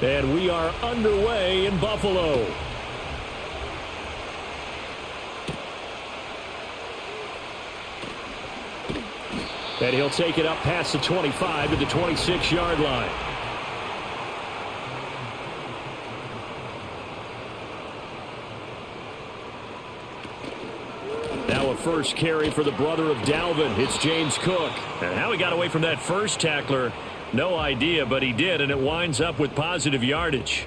And we are underway in Buffalo. And he'll take it up past the 25 to the 26-yard line. Now a first carry for the brother of Dalvin. It's James Cook. And how he got away from that first tackler, no idea, but he did, and it winds up with positive yardage.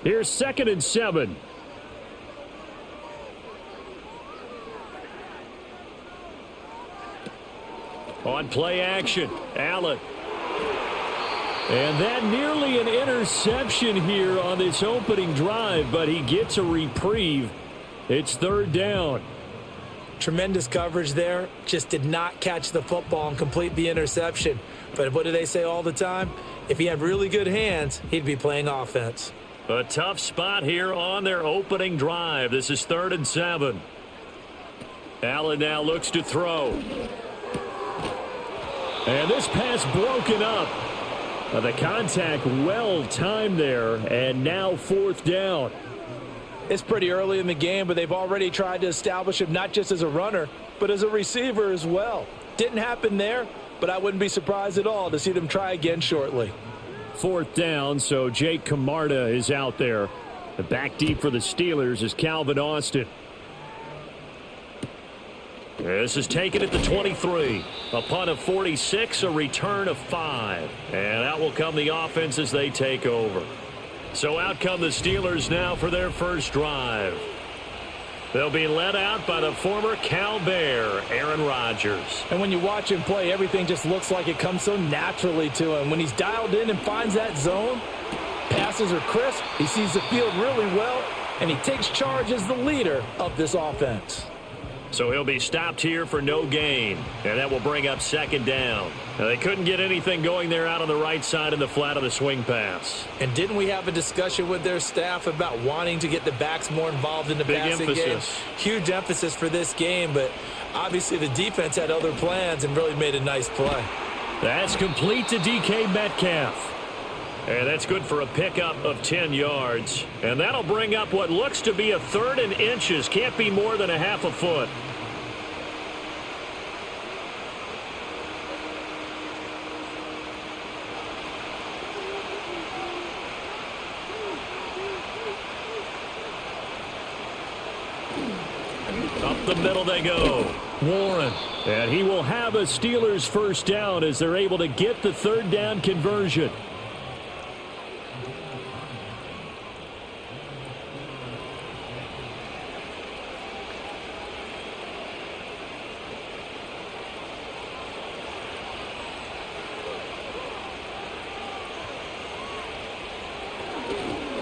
Here's 2nd and 7. On play action, Allen. And that nearly an interception here on this opening drive, but he gets a reprieve. It's 3rd down. Tremendous coverage there. Just did not catch the football and complete the interception. But what do they say all the time? If he had really good hands, he'd be playing offense. A tough spot here on their opening drive. This is 3rd and 7. Allen now looks to throw. And this pass broken up. The contact well timed there, and now 4th down. It's pretty early in the game, but they've already tried to establish him not just as a runner, but as a receiver as well. Didn't happen there, but I wouldn't be surprised at all to see them try again shortly. 4th down, so Jake Camarda is out there. The back deep for the Steelers is Calvin Austin. This is taken at the 23. A punt of 46, a return of 5. And out will come the offense as they take over. So out come the Steelers now for their first drive. They'll be led out by the former Cal Bear, Aaron Rodgers. And when you watch him play, everything just looks like it comes so naturally to him. When he's dialed in and finds that zone, passes are crisp, he sees the field really well, and he takes charge as the leader of this offense. So he'll be stopped here for no gain, and that will bring up 2nd down. Now, they couldn't get anything going there out on the right side in the flat of the swing pass. And didn't we have a discussion with their staff about wanting to get the backs more involved in the passing game? Huge emphasis for this game, but obviously the defense had other plans and really made a nice play. That's complete to DK Metcalf. And that's good for a pickup of 10 yards. And that'll bring up what looks to be a 3rd and inches. Can't be more than a half a foot. Up the middle they go. Warren. And he will have a Steelers first down as they're able to get the 3rd down conversion.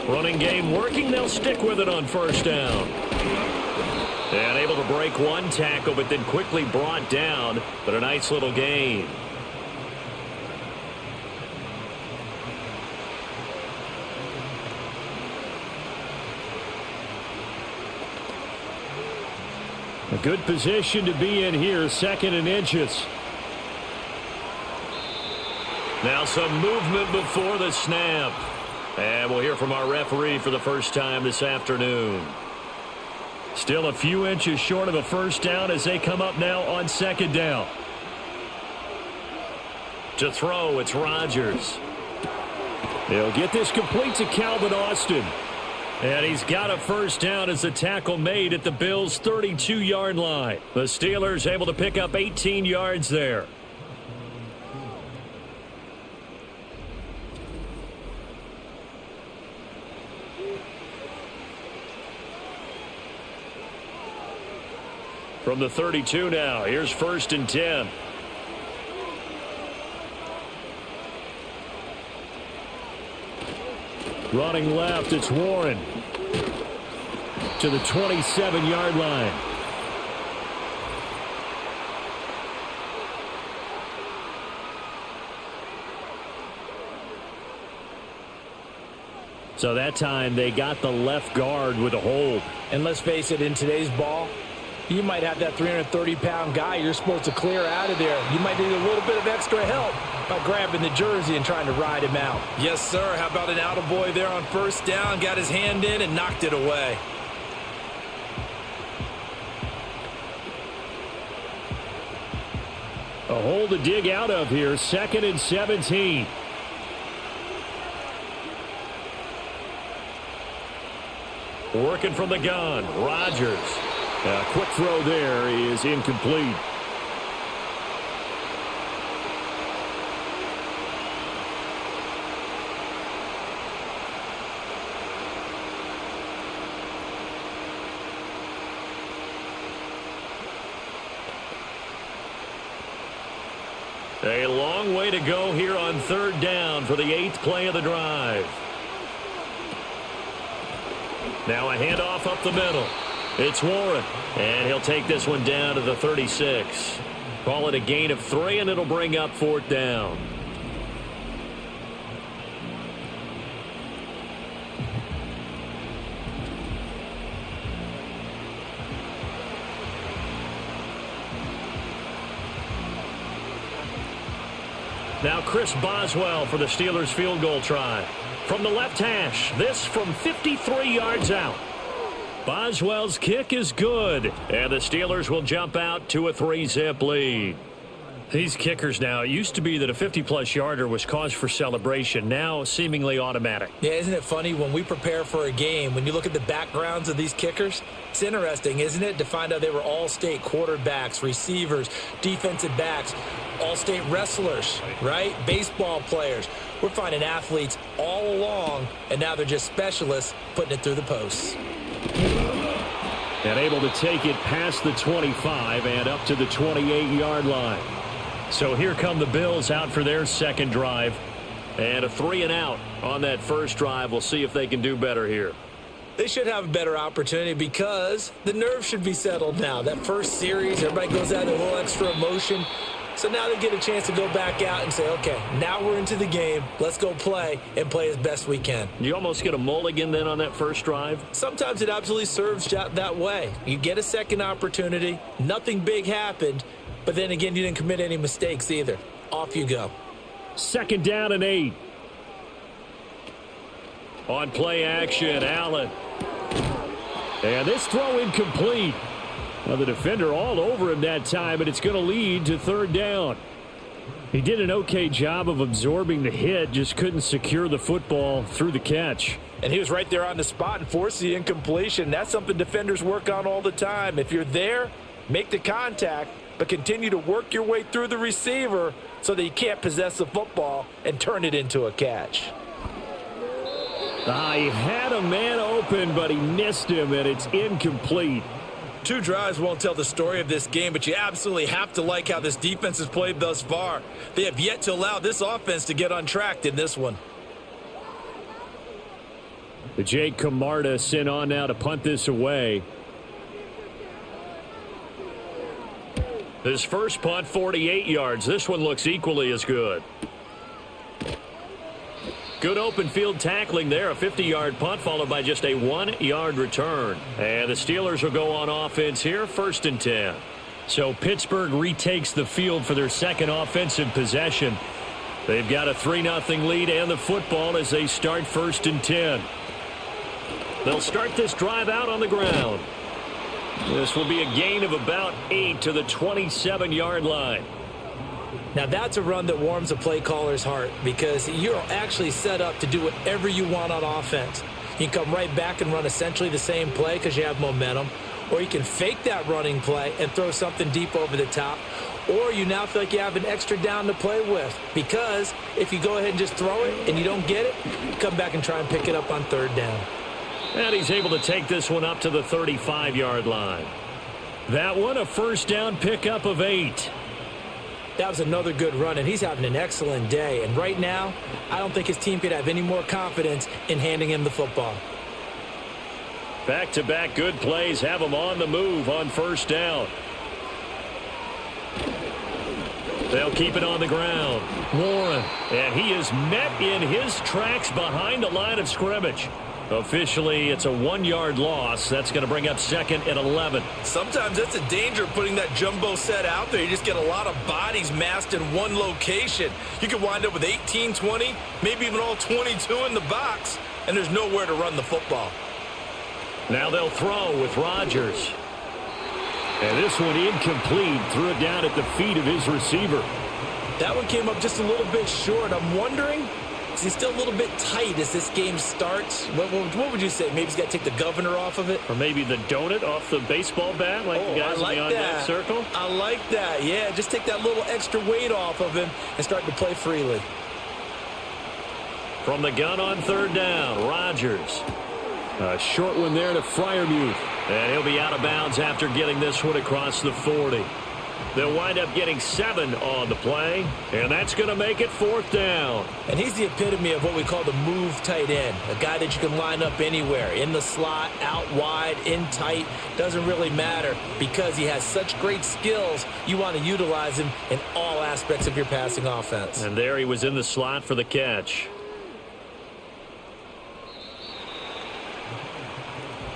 Running game working. They'll stick with it on first down. And able to break one tackle, but then quickly brought down. But a nice little gain. A good position to be in here, 2nd and inches. Now some movement before the snap. And we'll hear from our referee for the first time this afternoon. Still a few inches short of a first down as they come up now on 2nd down. To throw, it's Rodgers. He'll get this complete to Calvin Austin. And he's got a first down as the tackle made at the Bills' 32-yard line. The Steelers able to pick up 18 yards there. From the 32 now, here's 1st and 10. Running left, it's Warren. To the 27-yard line. So that time they got the left guard with a hold. And let's face it, in today's ball, You might have that 330-pound guy you're supposed to clear out of there. You might need a little bit of extra help by grabbing the jersey and trying to ride him out. Yes, sir. How about an attaboy there on first down? Got his hand in and knocked it away. A hole to dig out of here. 2nd and 17. Working from the gun. Rodgers. A quick throw there is incomplete. A long way to go here on 3rd down for the 8th play of the drive. Now a handoff up the middle. It's Warren, and he'll take this one down to the 36. Call it a gain of 3, and it'll bring up 4th down. Now Chris Boswell for the Steelers field goal try. From the left hash, this from 53 yards out. Boswell's kick is good, and the Steelers will jump out to a 3-zip lead. These kickers now, it used to be that a 50-plus yarder was cause for celebration, now seemingly automatic. Yeah, isn't it funny when we prepare for a game, when you look at the backgrounds of these kickers, it's interesting, isn't it, to find out they were all-state quarterbacks, receivers, defensive backs, all-state wrestlers, right? Baseball players. We're finding athletes all along, and now they're just specialists putting it through the posts. And able to take it past the 25 and up to the 28-yard line. So here come the Bills out for their second drive. And a 3-and-out on that first drive. We'll see if they can do better here. They should have a better opportunity because the nerves should be settled now. That first series, everybody goes out with a little extra emotion. So now they get a chance to go back out and say, okay, now we're into the game. Let's go play and play as best we can. You almost get a mulligan then on that first drive? Sometimes it absolutely serves that way. You get a second opportunity. Nothing big happened. But then again, you didn't commit any mistakes either. Off you go. 2nd down and 8. On play action, Allen. And this throw incomplete. Well, the defender all over him that time, and it's going to lead to 3rd down. He did an okay job of absorbing the hit, just couldn't secure the football through the catch. And he was right there on the spot and forced the incompletion. That's something defenders work on all the time. If you're there, make the contact, but continue to work your way through the receiver so that you can't possess the football and turn it into a catch. He had a man open, but he missed him, and it's incomplete. 2 drives won't tell the story of this game, but you absolutely have to like how this defense has played thus far. They have yet to allow this offense to get untracked in this one. The Jake Camarda sent on now to punt this away. His first punt, 48 yards. This one looks equally as good. Good open field tackling there. A 50-yard punt followed by just a 1-yard return. And the Steelers will go on offense here, 1st and 10. So Pittsburgh retakes the field for their second offensive possession. They've got a 3-0 lead and the football as they start 1st and 10. They'll start this drive out on the ground. This will be a gain of about 8 to the 27-yard line. Now that's a run that warms a play caller's heart because you're actually set up to do whatever you want on offense. You can come right back and run essentially the same play because you have momentum, or you can fake that running play and throw something deep over the top, or you now feel like you have an extra down to play with because if you go ahead and just throw it and you don't get it, come back and try and pick it up on 3rd down. And he's able to take this one up to the 35-yard line. That one a 1st down pickup of 8. That was another good run, and he's having an excellent day. And right now, I don't think his team could have any more confidence in handing him the football. Back-to-back good plays have him on the move on 1st down. They'll keep it on the ground. Warren, and he is met in his tracks behind the line of scrimmage. Officially, it's a 1-yard loss. That's going to bring up 2nd and 11. Sometimes that's a danger of putting that jumbo set out there. You just get a lot of bodies massed in one location. You could wind up with 18, 20, maybe even all 22 in the box, and there's nowhere to run the football. Now they'll throw with Rodgers. And this one incomplete. Threw it down at the feet of his receiver. That one came up just a little bit short. I'm wondering, is he still a little bit tight as this game starts? What would you say? Maybe he's got to take the governor off of it? Or maybe the donut off the baseball bat like the guys in the on-deck circle? I like that. Yeah, just take that little extra weight off of him and start to play freely. From the gun on 3rd down, Rodgers. A short one there to Freiermuth. And he'll be out of bounds after getting this one across the 40. They'll wind up getting 7 on the play, and that's going to make it 4th down. And he's the epitome of what we call the move tight end, a guy that you can line up anywhere, in the slot, out wide, in tight, doesn't really matter because he has such great skills. You want to utilize him in all aspects of your passing offense. And there he was in the slot for the catch.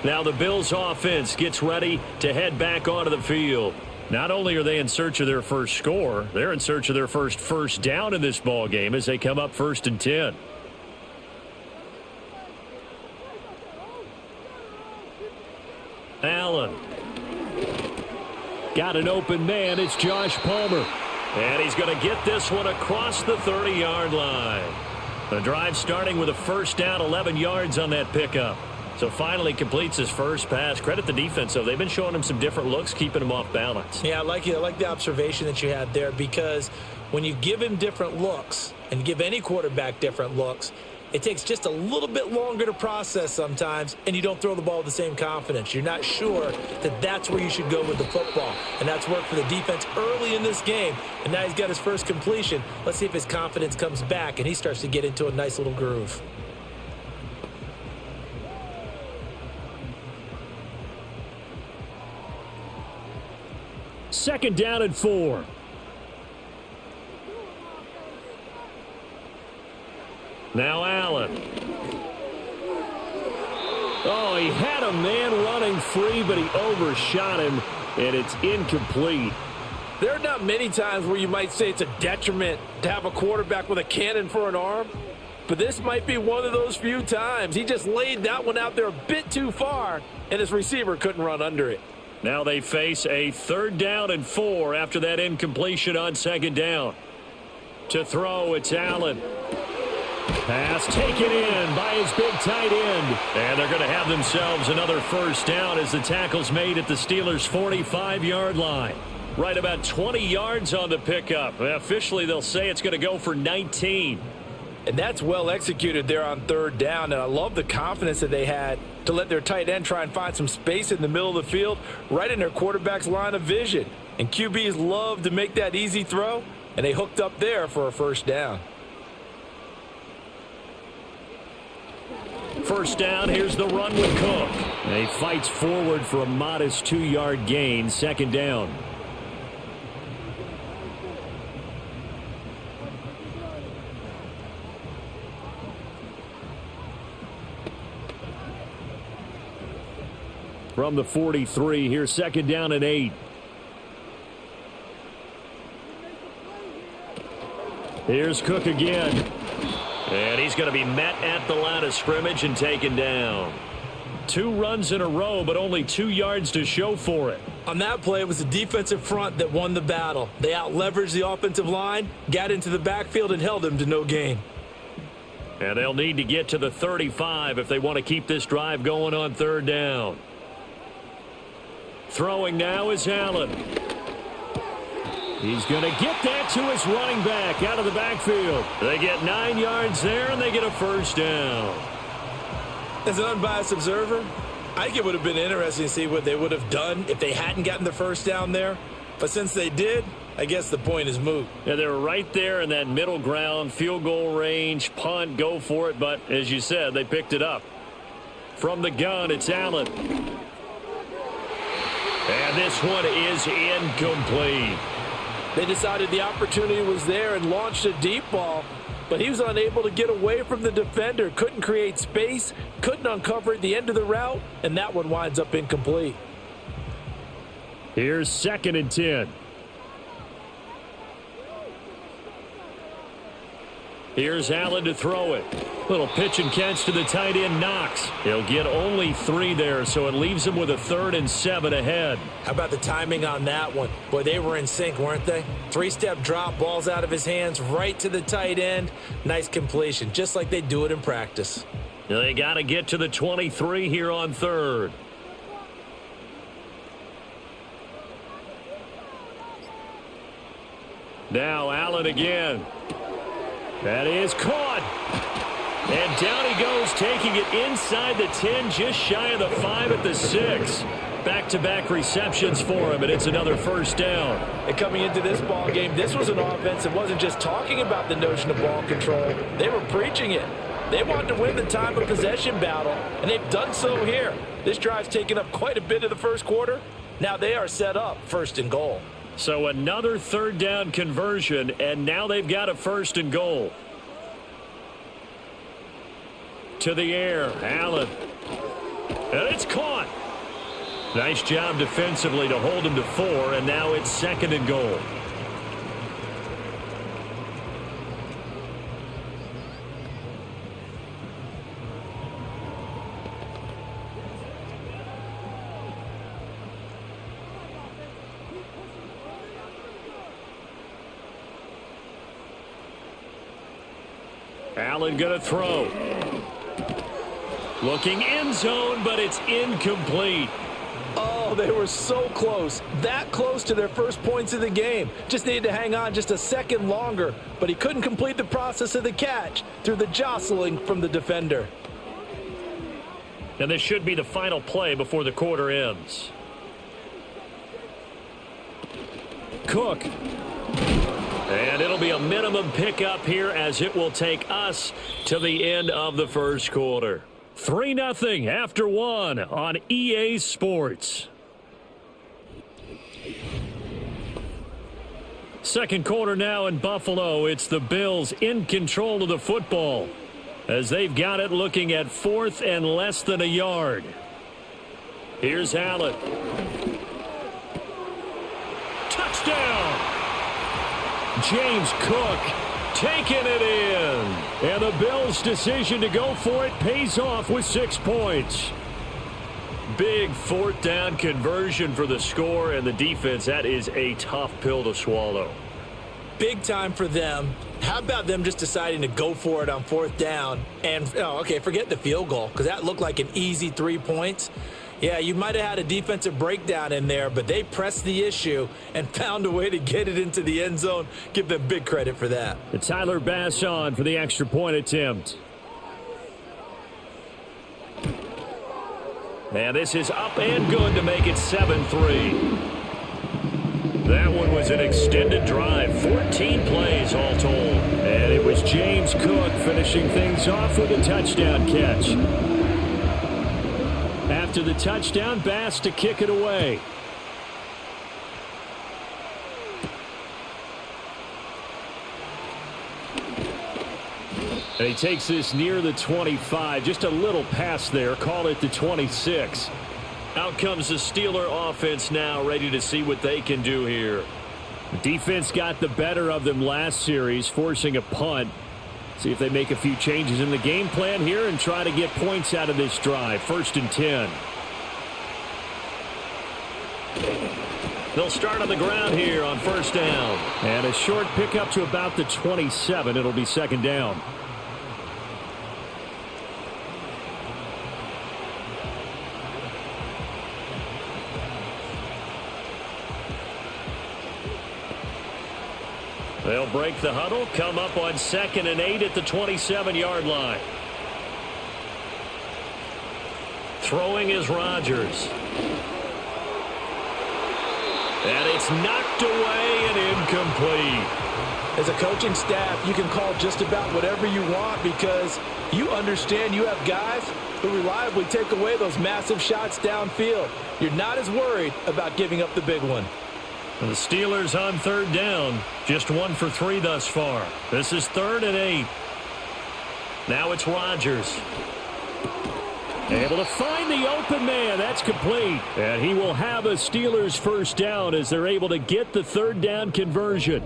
Now the Bills offense gets ready to head back onto the field. Not only are they in search of their first score, they're in search of their first down in this ball game as they come up 1st and 10. Allen. Got an open man. It's Josh Palmer. And he's going to get this one across the 30-yard line. The drive starting with a 1st down, 11 yards on that pickup. So finally completes his first pass. Credit the defense, though. They've been showing him some different looks, keeping him off balance. Yeah, I like the observation that you had there, because when you give him different looks and give any quarterback different looks, it takes just a little bit longer to process sometimes, and you don't throw the ball with the same confidence. You're not sure that that's where you should go with the football. And that's worked for the defense early in this game. And now he's got his first completion. Let's see if his confidence comes back and he starts to get into a nice little groove. Second down and 4. Now Allen. Oh, he had a man running free, but he overshot him, and it's incomplete. There are not many times where you might say it's a detriment to have a quarterback with a cannon for an arm, but this might be one of those few times. He just laid that one out there a bit too far, and his receiver couldn't run under it. Now they face a 3rd down and 4 after that incompletion on 2nd down. To throw, it's Allen. Pass taken in by his big tight end. And they're going to have themselves another 1st down as the tackle's made at the Steelers' 45-yard line. Right about 20 yards on the pickup. Officially, they'll say it's going to go for 19. And that's well executed there on 3rd down. And I love the confidence that they had to let their tight end try and find some space in the middle of the field, right in their quarterback's line of vision. And QBs love to make that easy throw, and they hooked up there for a 1st down. 1st down, here's the run with Cook. And he fights forward for a modest 2-yard gain, 2nd down. From the 43, here's 2nd down and 8. Here's Cook again. And he's going to be met at the line of scrimmage and taken down. 2 runs in a row, but only 2 yards to show for it. On that play, it was the defensive front that won the battle. They out-leveraged the offensive line, got into the backfield, and held him to no gain. And they'll need to get to the 35 if they want to keep this drive going on 3rd down. Throwing now is Allen. He's going to get that to his running back out of the backfield. They get 9 yards there, and they get a 1st down. As an unbiased observer, I think it would have been interesting to see what they would have done if they hadn't gotten the 1st down there. But since they did, I guess the point is moot. Yeah, they were right there in that middle ground, field goal range, punt, go for it. But as you said, they picked it up. From the gun, it's Allen. And this one is incomplete. They decided the opportunity was there and launched a deep ball. but he was unable to get away from the defender, couldn't create space, couldn't uncover at the end of the route, and that one winds up incomplete. Here's 2nd and 10. Here's Allen to throw it. Little pitch and catch to the tight end, Knox. He'll get only 3 there, so it leaves him with a 3rd and 7 ahead. How about the timing on that one? Boy, they were in sync, weren't they? 3-step drop, balls out of his hands, right to the tight end. Nice completion, just like they do it in practice. They got to get to the 23 here on 3rd. Now Allen again. That is caught. And down he goes, taking it inside the 10, just shy of the 5 at the 6. Back-to-back receptions for him, and it's another 1st down. And coming into this ball game, this was an offense that wasn't just talking about the notion of ball control. They were preaching it. They wanted to win the time of possession battle, and they've done so here. This drive's taken up quite a bit of the first quarter. Now they are set up 1st and goal. So another 3rd down conversion, and now they've got a 1st and goal. To the air, Allen. And it's caught. Nice job defensively to hold him to 4, and now it's 2nd and goal. Allen going to throw. Looking end zone, but it's incomplete. Oh, they were so close. That close to their first points of the game. Just needed to hang on just a second longer, but he couldn't complete the process of the catch through the jostling from the defender. And this should be the final play before the quarter ends. Cook. And it'll be a minimum pickup here as it will take us to the end of the first quarter. 3-0 after 1 on EA Sports. Second quarter now in Buffalo. It's the Bills in control of the football as they've got it looking at 4th and less than a yard. Here's Allen. Touchdown! James Cook taking it in. And the Bills' decision to go for it pays off with 6 points. Big 4th down conversion for the score, and the defense, that is a tough pill to swallow. Big time for them. How about them just deciding to go for it on 4th down? And, forget the field goal, because that looked like an easy 3 points. Yeah, you might have had a defensive breakdown in there, but they pressed the issue and found a way to get it into the end zone. Give them big credit for that. And Tyler Bass on for the extra point attempt. And this is up and good to make it 7-3. That one was an extended drive, 14 plays all told. And it was James Cook finishing things off with a touchdown catch. After the touchdown, Bass to kick it away. And he takes this near the 25. Just a little pass there. Call it the 26. Out comes the Steeler offense now, ready to see what they can do here. The defense got the better of them last series, forcing a punt. See if they make a few changes in the game plan here and try to get points out of this drive. 1st and 10. They'll start on the ground here on 1st down. And a short pickup to about the 27. It'll be 2nd down. They'll break the huddle, come up on 2nd and 8 at the 27-yard line. Throwing is Rodgers. And it's knocked away and incomplete. As a coaching staff, you can call just about whatever you want because you understand you have guys who reliably take away those massive shots downfield. You're not as worried about giving up the big one. And the Steelers on third down, just 1 for 3 thus far. This is 3rd and 8. Now it's Rodgers. Able to find the open man. That's complete. And he will have a Steelers first down as they're able to get the 3rd down conversion.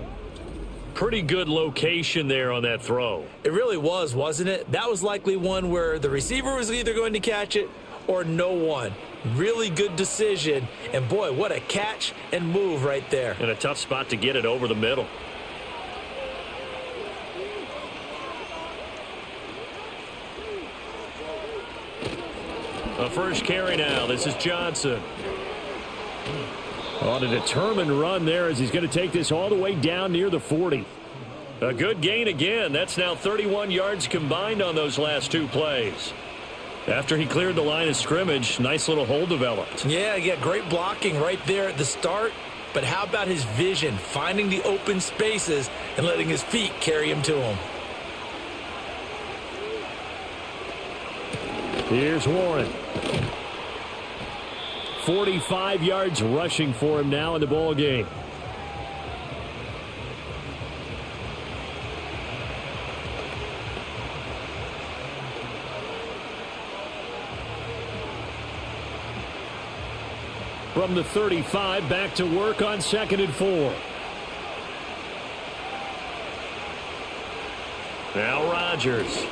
Pretty good location there on that throw. It really was, wasn't it? That was likely one where the receiver was either going to catch it or no one. Really good decision. And, boy, what a catch and move right there. And a tough spot to get it over the middle. The first carry now. This is Johnson. On a determined run there as he's going to take this all the way down near the 40. A good gain again. That's now 31 yards combined on those last 2 plays. After he cleared the line of scrimmage, nice little hole developed. Yeah, great blocking right there at the start. But how about his vision, finding the open spaces and letting his feet carry him to him. Here's Warren. 45 yards rushing for him now in the ball game. From the 35, back to work on 2nd and 4. Now Rodgers.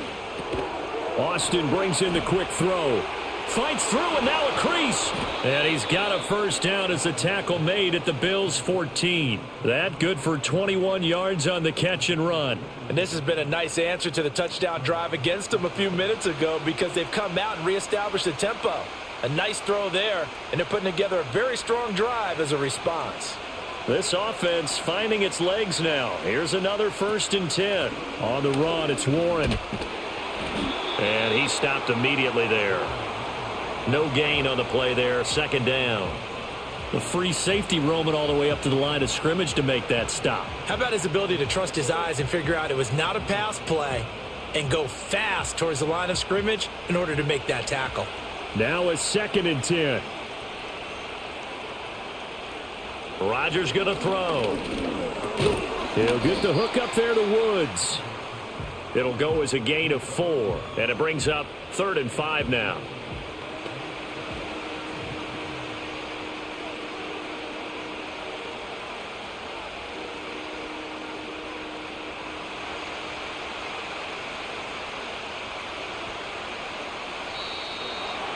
Austin brings in the quick throw. Fights through and now a crease. And he's got a first down as the tackle made at the Bills' 14. That good for 21 yards on the catch and run. And this has been a nice answer to the touchdown drive against them a few minutes ago because they've come out and reestablished the tempo. A nice throw there, and they're putting together a very strong drive as a response. This offense finding its legs now. Here's another 1st and 10. On the run, it's Warren. And he stopped immediately there. No gain on the play there, 2nd down. The free safety roaming all the way up to the line of scrimmage to make that stop. How about his ability to trust his eyes and figure out it was not a pass play and go fast towards the line of scrimmage in order to make that tackle. Now a 2nd and 10. Rodgers going to throw. He'll get the hook up there to Woods. It'll go as a gain of 4, and it brings up 3rd and 5 now.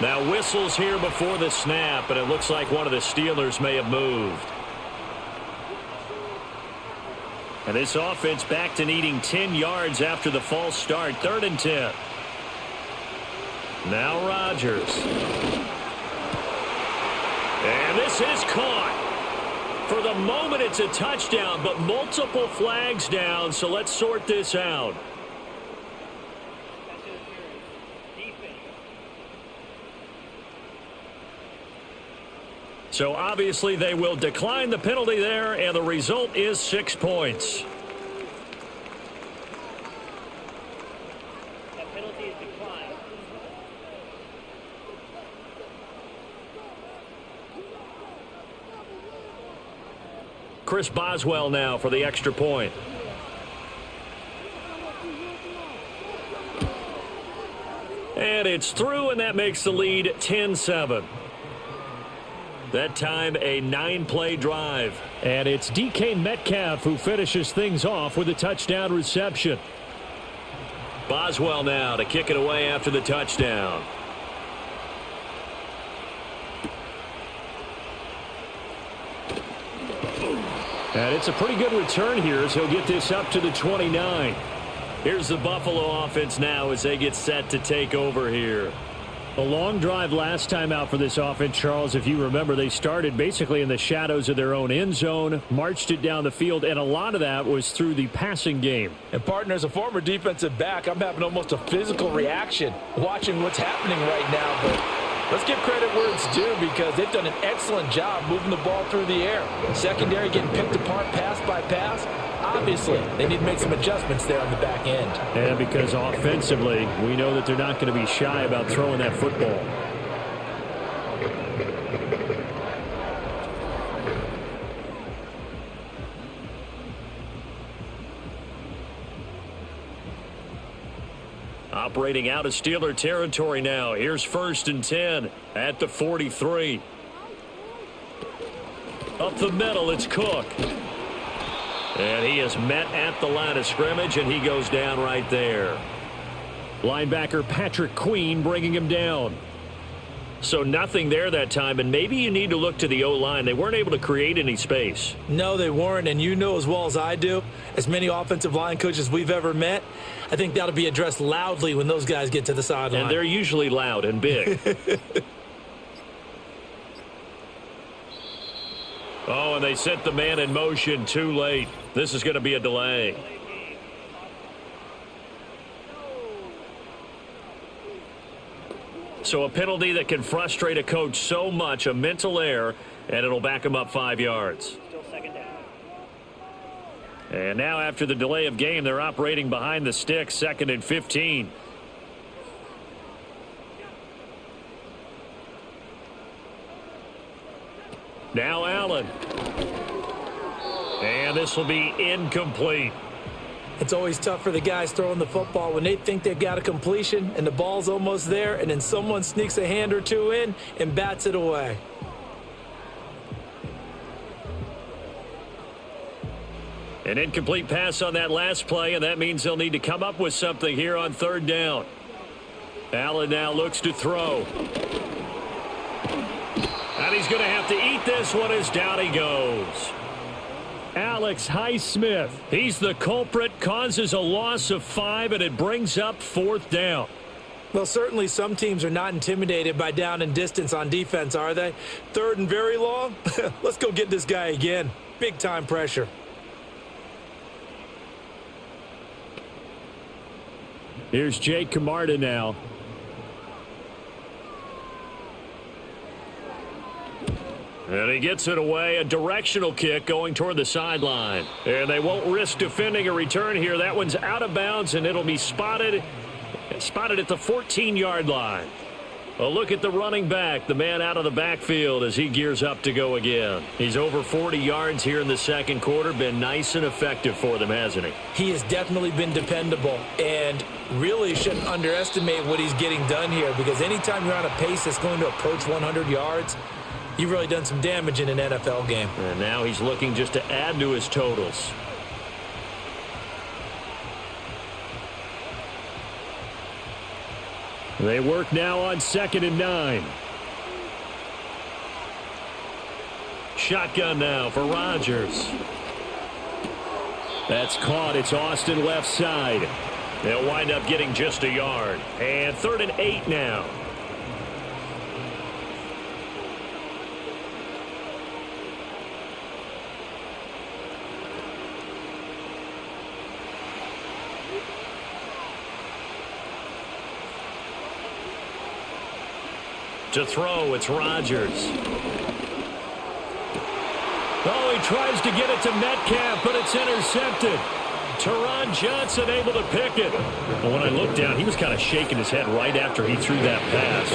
Now whistles here before the snap, and it looks like one of the Steelers may have moved. And this offense back to needing 10 yards after the false start. 3rd and 10. Now Rodgers. And this is caught. For the moment, it's a touchdown, but multiple flags down, so let's sort this out. So obviously they will decline the penalty there, and the result is 6 points. That penalty is declined. Chris Boswell now for the extra point. And it's through, and that makes the lead 10-7. That time a 9-play drive. And it's DK Metcalf who finishes things off with a touchdown reception. Boswell now to kick it away after the touchdown. And it's a pretty good return here as he'll get this up to the 29. Here's the Buffalo offense now as they get set to take over here. A long drive last time out for this offense, Charles. If you remember, they started basically in the shadows of their own end zone, marched it down the field, and a lot of that was through the passing game. And, partner, as a former defensive back, I'm having almost a physical reaction watching what's happening right now. But let's give credit where it's due because they've done an excellent job moving the ball through the air. Secondary getting picked apart pass by pass. Obviously, they need to make some adjustments there on the back end. And because offensively, we know that they're not going to be shy about throwing that football. Operating out of Steeler territory now. Here's 1st and 10 at the 43. Up the middle, it's Cook. And he is met at the line of scrimmage, and he goes down right there. Linebacker Patrick Queen bringing him down. So nothing there that time, and maybe you need to look to the O-line. They weren't able to create any space. No, they weren't, and you know as well as I do, as many offensive line coaches we've ever met, I think that'll be addressed loudly when those guys get to the sideline. And they're usually loud and big. Oh, and they set the man in motion too late. This is going to be a delay. So a penalty that can frustrate a coach so much, a mental error, and it'll back him up 5 yards. Still 2nd down. And now after the delay of game, they're operating behind the stick, 2nd and 15. Now Allen. And this will be incomplete. It's always tough for the guys throwing the football when they think they've got a completion and the ball's almost there, and then someone sneaks a hand or two in and bats it away. An incomplete pass on that last play, and that means they'll need to come up with something here on 3rd down. Allen now looks to throw. And he's going to have to eat this one as down he goes. Alex Highsmith, he's the culprit, causes a loss of 5, and it brings up 4th down. Well, certainly some teams are not intimidated by down and distance on defense, are they? 3rd and very long? Let's go get this guy again. Big time pressure. Here's Jake Camarda now. And he gets it away, a directional kick going toward the sideline. And they won't risk defending a return here. That one's out of bounds, and it'll be spotted at the 14-yard line. A look at the running back, the man out of the backfield as he gears up to go again. He's over 40 yards here in the 2nd quarter. Been nice and effective for them, hasn't he? He has definitely been dependable, and really shouldn't underestimate what he's getting done here, because anytime you're on a pace that's going to approach 100 yards, you've really done some damage in an NFL game. And now he's looking just to add to his totals. They work now on 2nd and 9. Shotgun now for Rodgers. That's caught. It's Austin left side. They'll wind up getting just a yard. And 3rd and 8 now. To throw, it's Rodgers. Oh, he tries to get it to Metcalf, but it's intercepted. Teron Johnson able to pick it. Well, when I looked down, he was kind of shaking his head right after he threw that pass.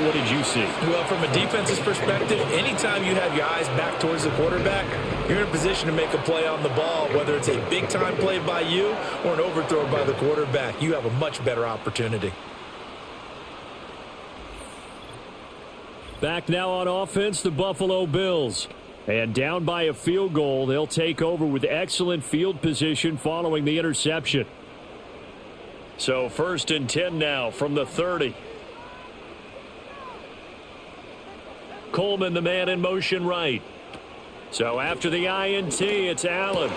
What did you see? Well, from a defense's perspective, anytime you have your eyes back towards the quarterback, you're in a position to make a play on the ball, whether it's a big-time play by you or an overthrow by the quarterback. You have a much better opportunity. Back now on offense, the Buffalo Bills. And down by a field goal, they'll take over with excellent field position following the interception. So 1st and 10 now from the 30. Coleman, the man in motion right. So after the INT, it's Allen.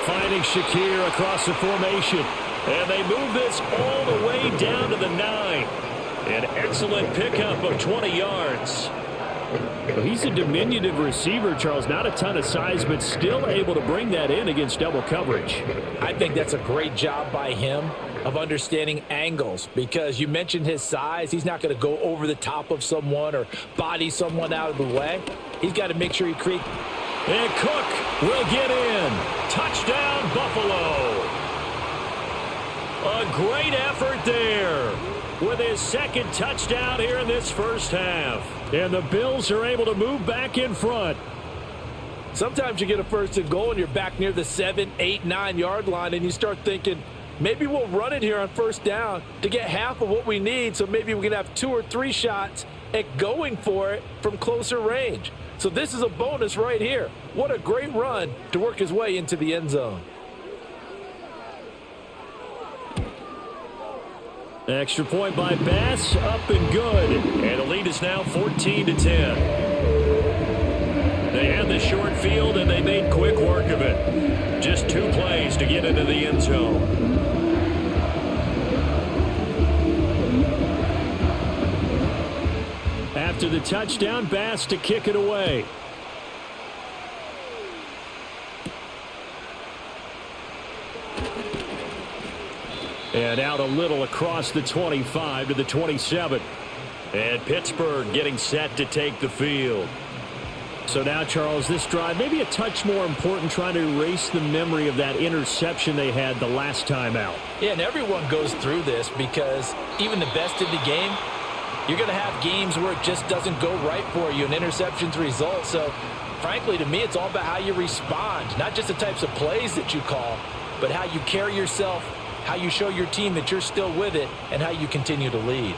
Finding Shakir across the formation. And they move this all the way down to the 9. An excellent pickup of 20 yards. Well, he's a diminutive receiver, Charles. Not a ton of size, but still able to bring that in against double coverage. I think that's a great job by him of understanding angles, because you mentioned his size. He's not going to go over the top of someone or body someone out of the way. He's got to make sure he creates. And Cook will get in. Touchdown, Buffalo. A great effort there with his 2nd touchdown here in this 1st half. And the Bills are able to move back in front. Sometimes you get a 1st and goal and you're back near the 7, 8, 9 yard line and you start thinking, Maybe we'll run it here on first down to get half of what we need, so maybe we can have 2 or 3 shots at going for it from closer range. So this is a bonus right here. What a great run to work his way into the end zone. Extra point by Bass, up and good. And the lead is now 14-10. They had the short field, and they made quick work of it. Just 2 plays to get into the end zone. After the touchdown, Bass to kick it away. And out a little across the 25 to the 27. And Pittsburgh getting set to take the field. So now, Charles, this drive maybe a touch more important, trying to erase the memory of that interception they had the last time out. Yeah, and everyone goes through this because even the best in the game, you're going to have games where it just doesn't go right for you, and interceptions result. So, frankly, to me, it's all about how you respond, not just the types of plays that you call, but how you carry yourself, how you show your team that you're still with it, and how you continue to lead.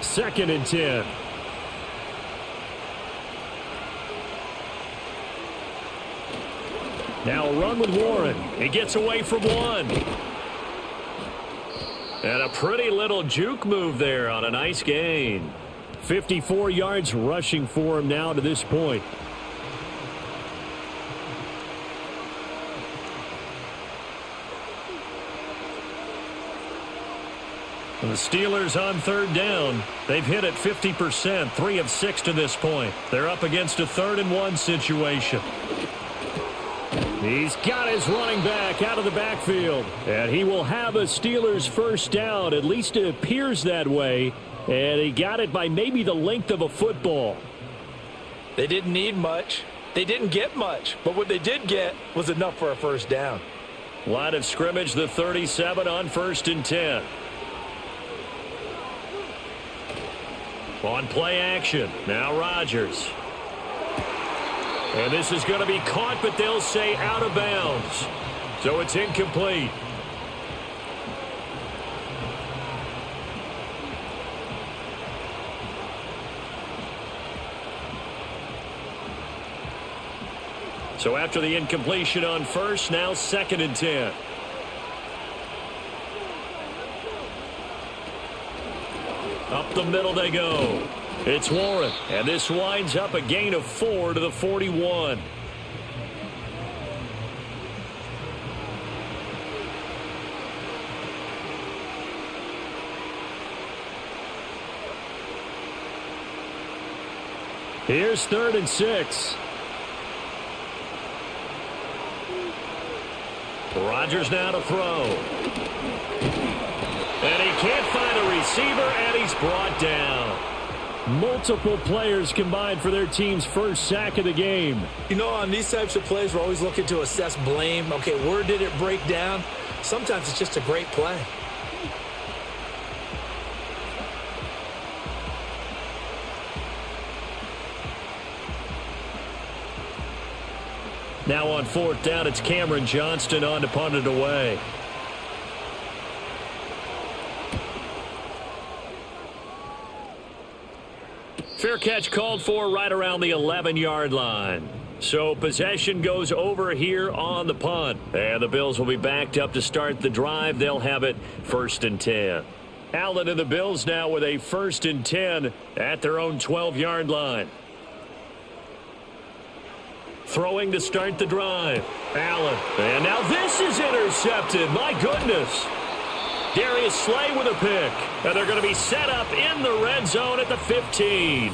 2nd and 10. Now a run with Warren. He gets away from 1. And a pretty little juke move there on a nice gain. 54 yards rushing for him now to this point. And the Steelers on 3rd down. They've hit it 50%, 3 of 6 to this point. They're up against a 3rd and 1 situation. He's got his running back out of the backfield. And he will have a Steelers first down. At least it appears that way. And he got it by maybe the length of a football. They didn't need much. They didn't get much. But what they did get was enough for a first down. Line of scrimmage, the 37 on 1st and 10. On play action. Now Rodgers. And this is going to be caught, but they'll say out of bounds. So it's incomplete. So after the incompletion on first, now 2nd and 10. Up the middle they go. It's Warren, and this winds up a gain of 4 to the 41. Here's 3rd and 6. Rodgers now to throw. And he can't find a receiver, and he's brought down. Multiple players combined for their team's first sack of the game. You know, on these types of plays, we're always looking to assess blame. Okay, where did it break down? Sometimes it's just a great play. Now on 4th down, it's Cameron Johnston on to punt it away. Fair catch called for right around the 11-yard line. So possession goes over here on the punt. And the Bills will be backed up to start the drive. They'll have it 1st and 10. Allen and the Bills now with a 1st and 10 at their own 12-yard line. Throwing to start the drive. Allen. And now this is intercepted. My goodness. Darius Slay with a pick. And they're going to be set up in the red zone at the 15.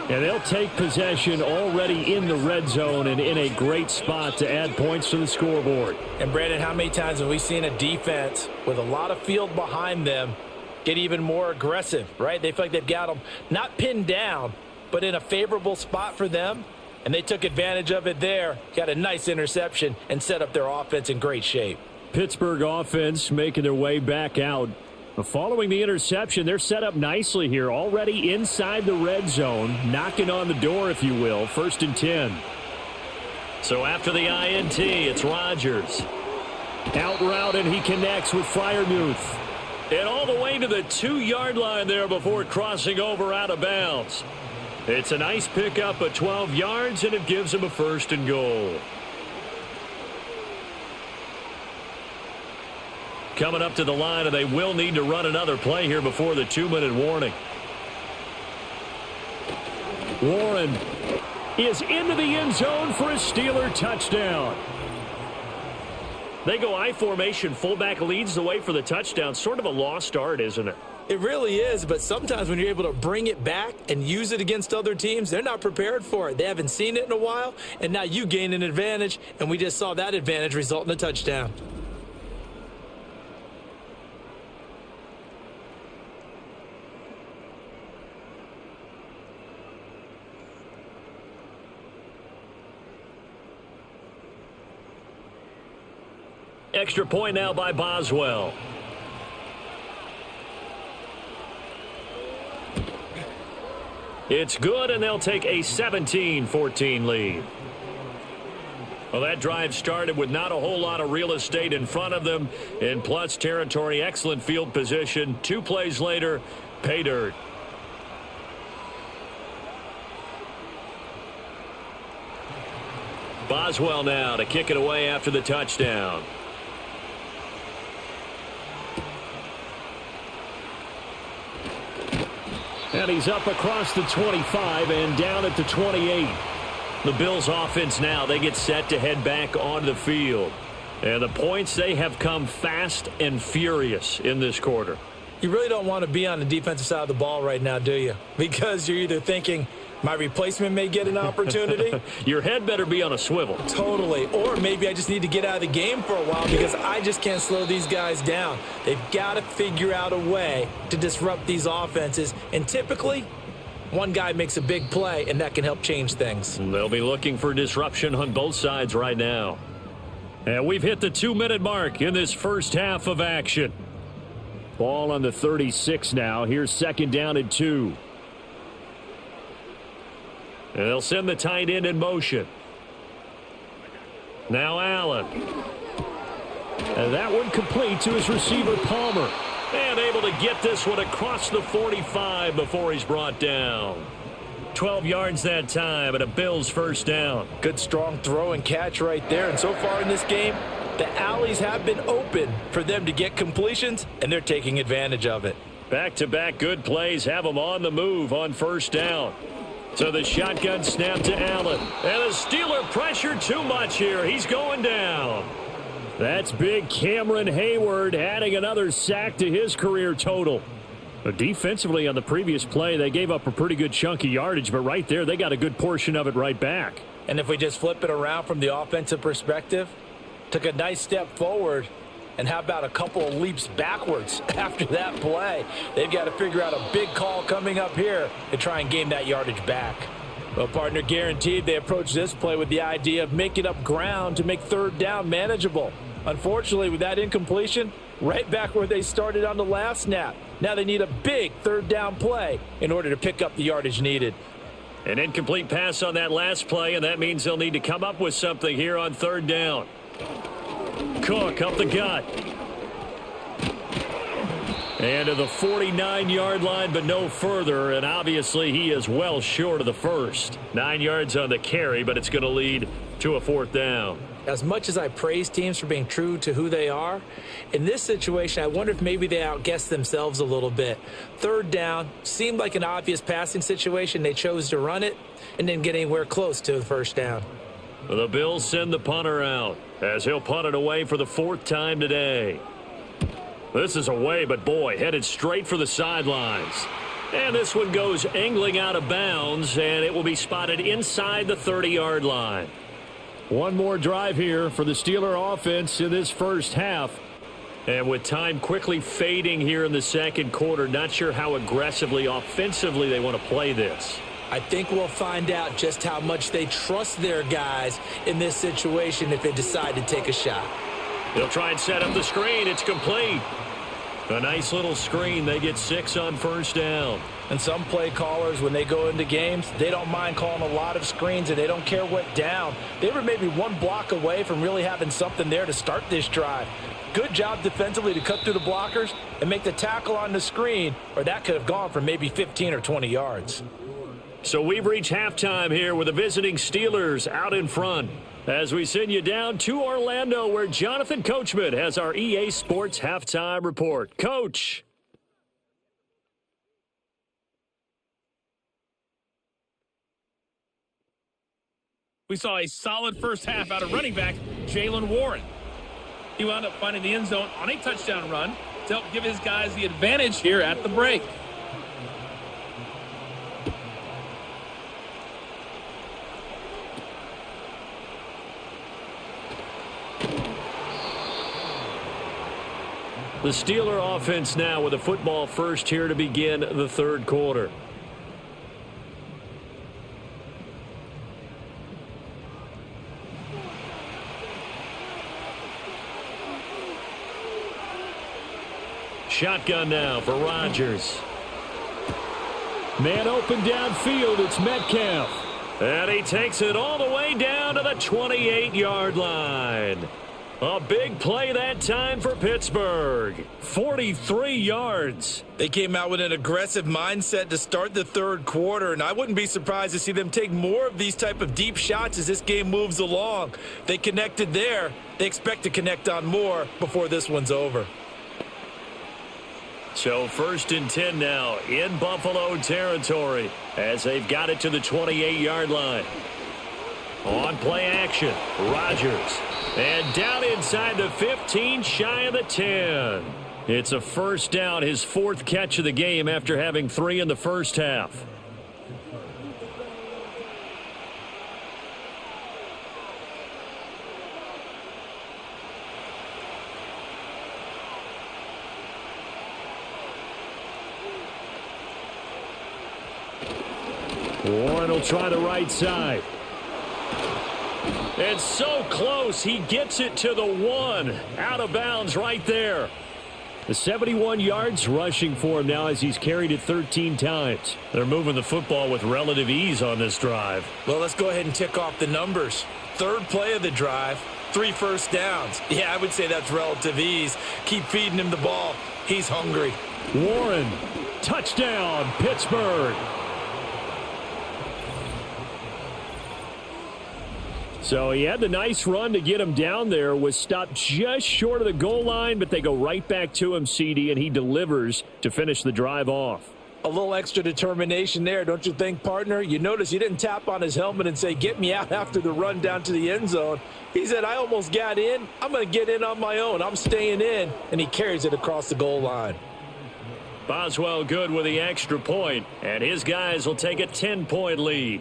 And they'll take possession already in the red zone and in a great spot to add points to the scoreboard. And, Brandon, how many times have we seen a defense with a lot of field behind them get even more aggressive, right? They feel like they've got them not pinned down, but in a favorable spot for them. And they took advantage of it there, got a nice interception, and set up their offense in great shape. Pittsburgh offense making their way back out. Following the interception, they're set up nicely here, already inside the red zone, knocking on the door, if you will, 1st and 10. So after the INT, it's Rodgers. Out route, and he connects with Freiermuth. And all the way to the 2-yard line there before crossing over out of bounds. It's a nice pickup of 12 yards, and it gives him a 1st and goal. Coming up to the line, and they will need to run another play here before the 2-minute warning. Warren is into the end zone for a Steeler touchdown. They go I formation. Fullback leads the way for the touchdown. Sort of a lost art, isn't it? It really is, but sometimes when you're able to bring it back and use it against other teams, they're not prepared for it. They haven't seen it in a while, and now you gain an advantage, and we just saw that advantage result in a touchdown. Extra point now by Boswell. It's good, and they'll take a 17-14 lead. Well, that drive started with not a whole lot of real estate in front of them. In plus territory, excellent field position. 2 plays later, pay dirt. Boswell now to kick it away after the touchdown. And he's up across the 25 and down at the 28. The Bills offense now, they get set to head back onto the field. And the points, they have come fast and furious in this quarter. You really don't want to be on the defensive side of the ball right now, do you? Because you're either thinking, my replacement may get an opportunity. Your head better be on a swivel. Totally. Or maybe I just need to get out of the game for a while because I just can't slow these guys down. They've got to figure out a way to disrupt these offenses. And typically, one guy makes a big play, and that can help change things. They'll be looking for disruption on both sides right now. And we've hit the 2-minute mark in this first half of action. Ball on the 36 now. Here's 2nd down and 2. And they'll send the tight end in motion. Now Allen. And that one complete to his receiver, Palmer. And able to get this one across the 45 before he's brought down. 12 yards that time and a Bills 1st down. Good strong throw and catch right there. And so far in this game, the alleys have been open for them to get completions, and they're taking advantage of it. Back-to-back good plays have them on the move on 1st down. So the shotgun snap to Allen. And the Steeler pressure too much here. He's going down. That's big Cameron Hayward adding another sack to his career total. But defensively on the previous play, they gave up a pretty good chunk of yardage, but right there, they got a good portion of it right back. And if we just flip it around from the offensive perspective, took a nice step forward, and how about a couple of leaps backwards after that play? They've got to figure out a big call coming up here to try and gain that yardage back. Well, partner, guaranteed they approach this play with the idea of making up ground to make 3rd down manageable. Unfortunately, with that incompletion, right back where they started on the last snap. Now they need a big 3rd down play in order to pick up the yardage needed. An incomplete pass on that last play, and that means they'll need to come up with something here on 3rd down. Cook up the gut. And to the 49-yard line, but no further. And obviously he is well short of the first. 9 yards on the carry, but it's going to lead to a 4th down. As much as I praise teams for being true to who they are, in this situation, I wonder if maybe they outguessed themselves a little bit. 3rd down seemed like an obvious passing situation. They chose to run it and didn't get anywhere close to the 1st down. The Bills send the punter out as he'll punt it away for the 4th time today. This is away, but boy, headed straight for the sidelines. And this one goes angling out of bounds, and it will be spotted inside the 30-yard line. One more drive here for the Steeler offense in this first half. And with time quickly fading here in the 2nd quarter, not sure how aggressively, offensively they want to play this. I think we'll find out just how much they trust their guys in this situation if they decide to take a shot. They'll try and set up the screen. It's complete. A nice little screen. They get 6 on 1st down. And some play callers, when they go into games, they don't mind calling a lot of screens, and they don't care what down. They were maybe one block away from really having something there to start this drive. Good job defensively to cut through the blockers and make the tackle on the screen, or that could have gone for maybe 15 or 20 yards. So we've reached halftime here with the visiting Steelers out in front, as we send you down to Orlando, where Jonathan Coachman has our EA Sports Halftime Report. Coach. We saw a solid first half out of running back Jaylen Warren. He wound up finding the end zone on a touchdown run to help give his guys the advantage here at the break. The Steeler offense now with a football first here to begin the third quarter. Shotgun now for Rodgers. Man open downfield, it's Metcalf. And he takes it all the way down to the 28-yard line. A big play that time for Pittsburgh. 43 yards. They came out with an aggressive mindset to start the third quarter, and I wouldn't be surprised to see them take more of these type of deep shots as this game moves along. They connected there. They expect to connect on more before this one's over. So 1st and 10 now in Buffalo territory as they've got it to the 28-yard line. On play action, Rodgers. And down inside the 15, shy of the 10. It's a first down, his 4th catch of the game after having 3 in the first half. Warren will try the right side. It's so close. He gets it to the 1. Out of bounds right there. The 71 yards rushing for him now as he's carried it 13 times. They're moving the football with relative ease on this drive. Well, let's go ahead and tick off the numbers. 3rd play of the drive, 3 first downs. Yeah, I would say that's relative ease. Keep feeding him the ball. He's hungry. Warren, touchdown, Pittsburgh. So he had the nice run to get him down there, was stopped just short of the goal line, but they go right back to him, CD, and he delivers to finish the drive off. A little extra determination there, don't you think, partner? You notice he didn't tap on his helmet and say, get me out after the run down to the end zone. He said, I almost got in. I'm going to get in on my own. I'm staying in, and he carries it across the goal line. Boswell good with the extra point, and his guys will take a 10-point lead.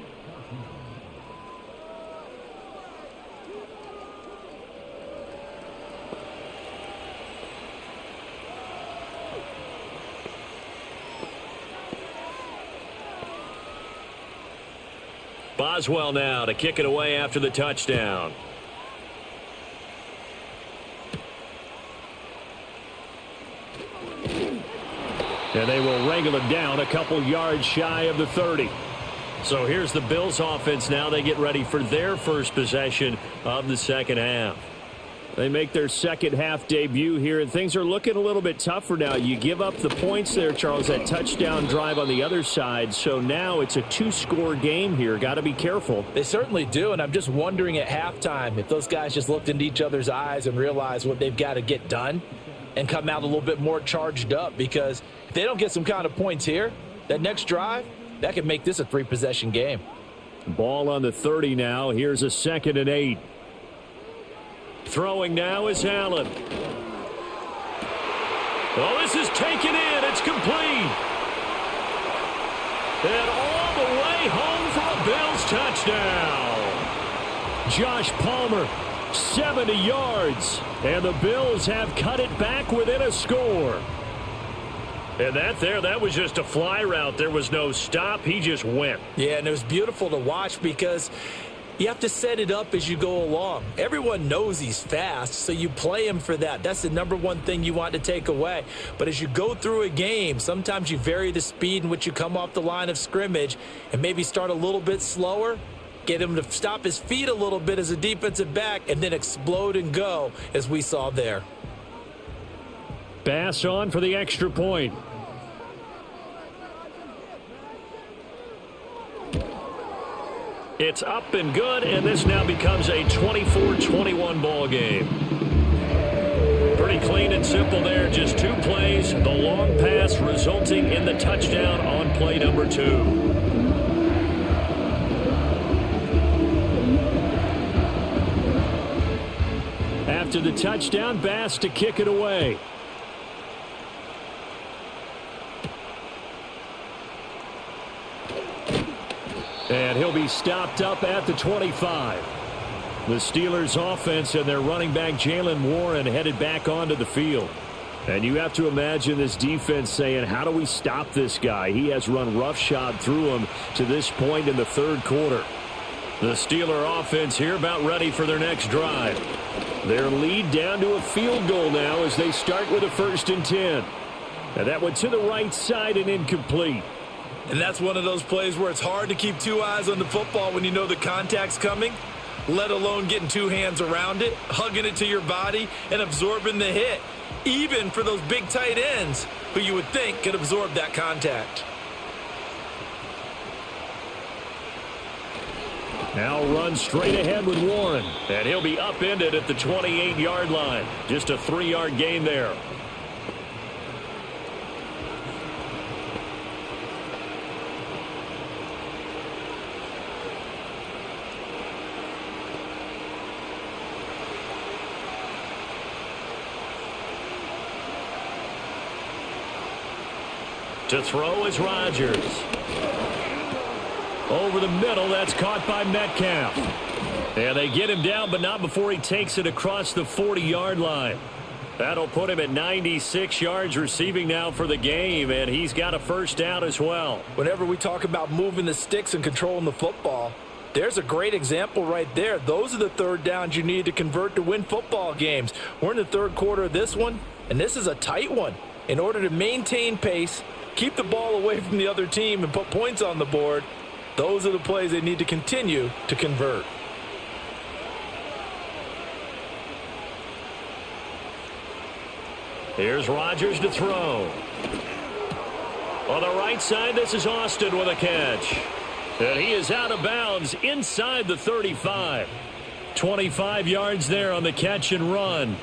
Boswell now to kick it away after the touchdown. And they will wrangle him down a couple yards shy of the 30. So here's the Bills offense now. They get ready for their first possession of the second half. They make their second half debut here, and things are looking a little bit tougher now. You give up the points there, Charles, that touchdown drive on the other side. So now it's a 2-score game here. Got to be careful. They certainly do, and I'm just wondering at halftime if those guys just looked into each other's eyes and realized what they've got to get done and come out a little bit more charged up, because if they don't get some kind of points here, that next drive, that could make this a 3-possession game. Ball on the 30 now. Here's a 2nd and 8. Throwing now is Allen. Oh, this is taken in. It's complete. And all the way home for a Bills touchdown. Josh Palmer, 70 yards. And the Bills have cut it back within a score. And that was just a fly route. There was no stop. He just went. Yeah, and it was beautiful to watch because You have to set it up as you go along. Everyone knows he's fast, so you play him for that. That's the number one thing you want to take away. But as you go through a game, sometimes you vary the speed in which you come off the line of scrimmage and maybe start a little bit slower, get him to stop his feet a little bit as a defensive back, and then explode and go, as we saw there. Pass on for the extra point. It's up and good, and this now becomes a 24-21 ball game. Pretty clean and simple there. Just 2 plays. The long pass resulting in the touchdown on play number 2. After the touchdown, Bass to kick it away. And he'll be stopped up at the 25. The Steelers offense and their running back Jaylen Warren headed back onto the field. And you have to imagine this defense saying, how do we stop this guy? He has run roughshod through him to this point in the third quarter. The Steeler offense here about ready for their next drive. Their lead down to a field goal now as they start with a 1st and 10. And that went to the right side and incomplete. And that's one of those plays where it's hard to keep 2 eyes on the football when you know the contact's coming, let alone getting 2 hands around it, hugging it to your body, and absorbing the hit, even for those big tight ends who you would think could absorb that contact. Now run straight ahead with Warren, and he'll be upended at the 28-yard line. Just a 3-yard gain there. To throw is Rodgers. Over the middle, that's caught by Metcalf. And they get him down, but not before he takes it across the 40-yard line. That'll put him at 96 yards receiving now for the game, and he's got a 1st down as well. Whenever we talk about moving the sticks and controlling the football, there's a great example right there. Those are the 3rd downs you need to convert to win football games. We're in the 3rd quarter of this one, and this is a tight one. In order to maintain pace, keep the ball away from the other team, and put points on the board, those are the plays they need to continue to convert. Here's Rodgers to throw. On the right side, this is Austin with a catch. And he is out of bounds inside the 35. 25 yards there on the catch and run.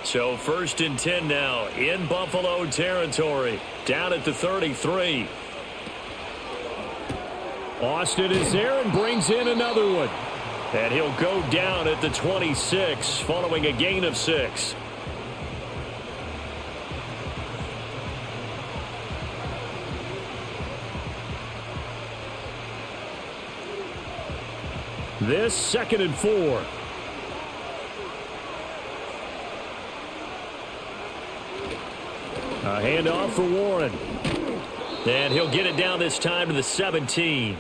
So 1st and 10 now in Buffalo territory. Down at the 33. Austin is there and brings in another one. And he'll go down at the 26 following a gain of 6. This 2nd and 4. A handoff for Warren. And he'll get it down this time to the 17.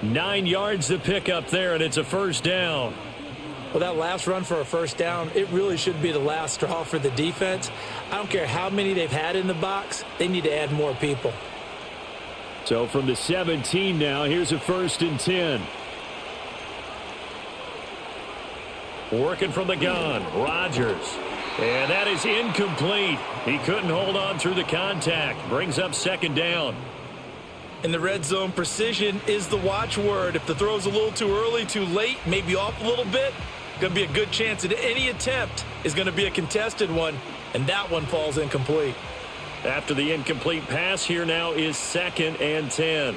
9 yards to pick up there, and it's a 1st down. Well, that last run for a 1st down, it really should be the last straw for the defense. I don't care how many they've had in the box. They need to add more people. So from the 17 now, here's a 1st and 10. Working from the gun, Rodgers. And that is incomplete. He couldn't hold on through the contact. Brings up 2nd down. In the red zone, precision is the watchword. If the throw's a little too early, too late, maybe off a little bit, going to be a good chance that any attempt is going to be a contested one, and that one falls incomplete. After the incomplete pass, here now is 2nd and 10.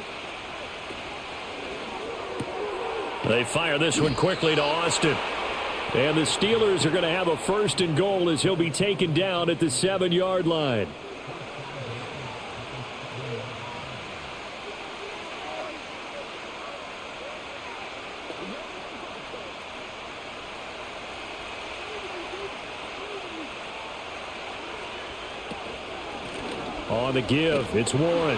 They fire this one quickly to Austin. And the Steelers are going to have a 1st and goal as he'll be taken down at the 7-yard line. On the give, it's Warren.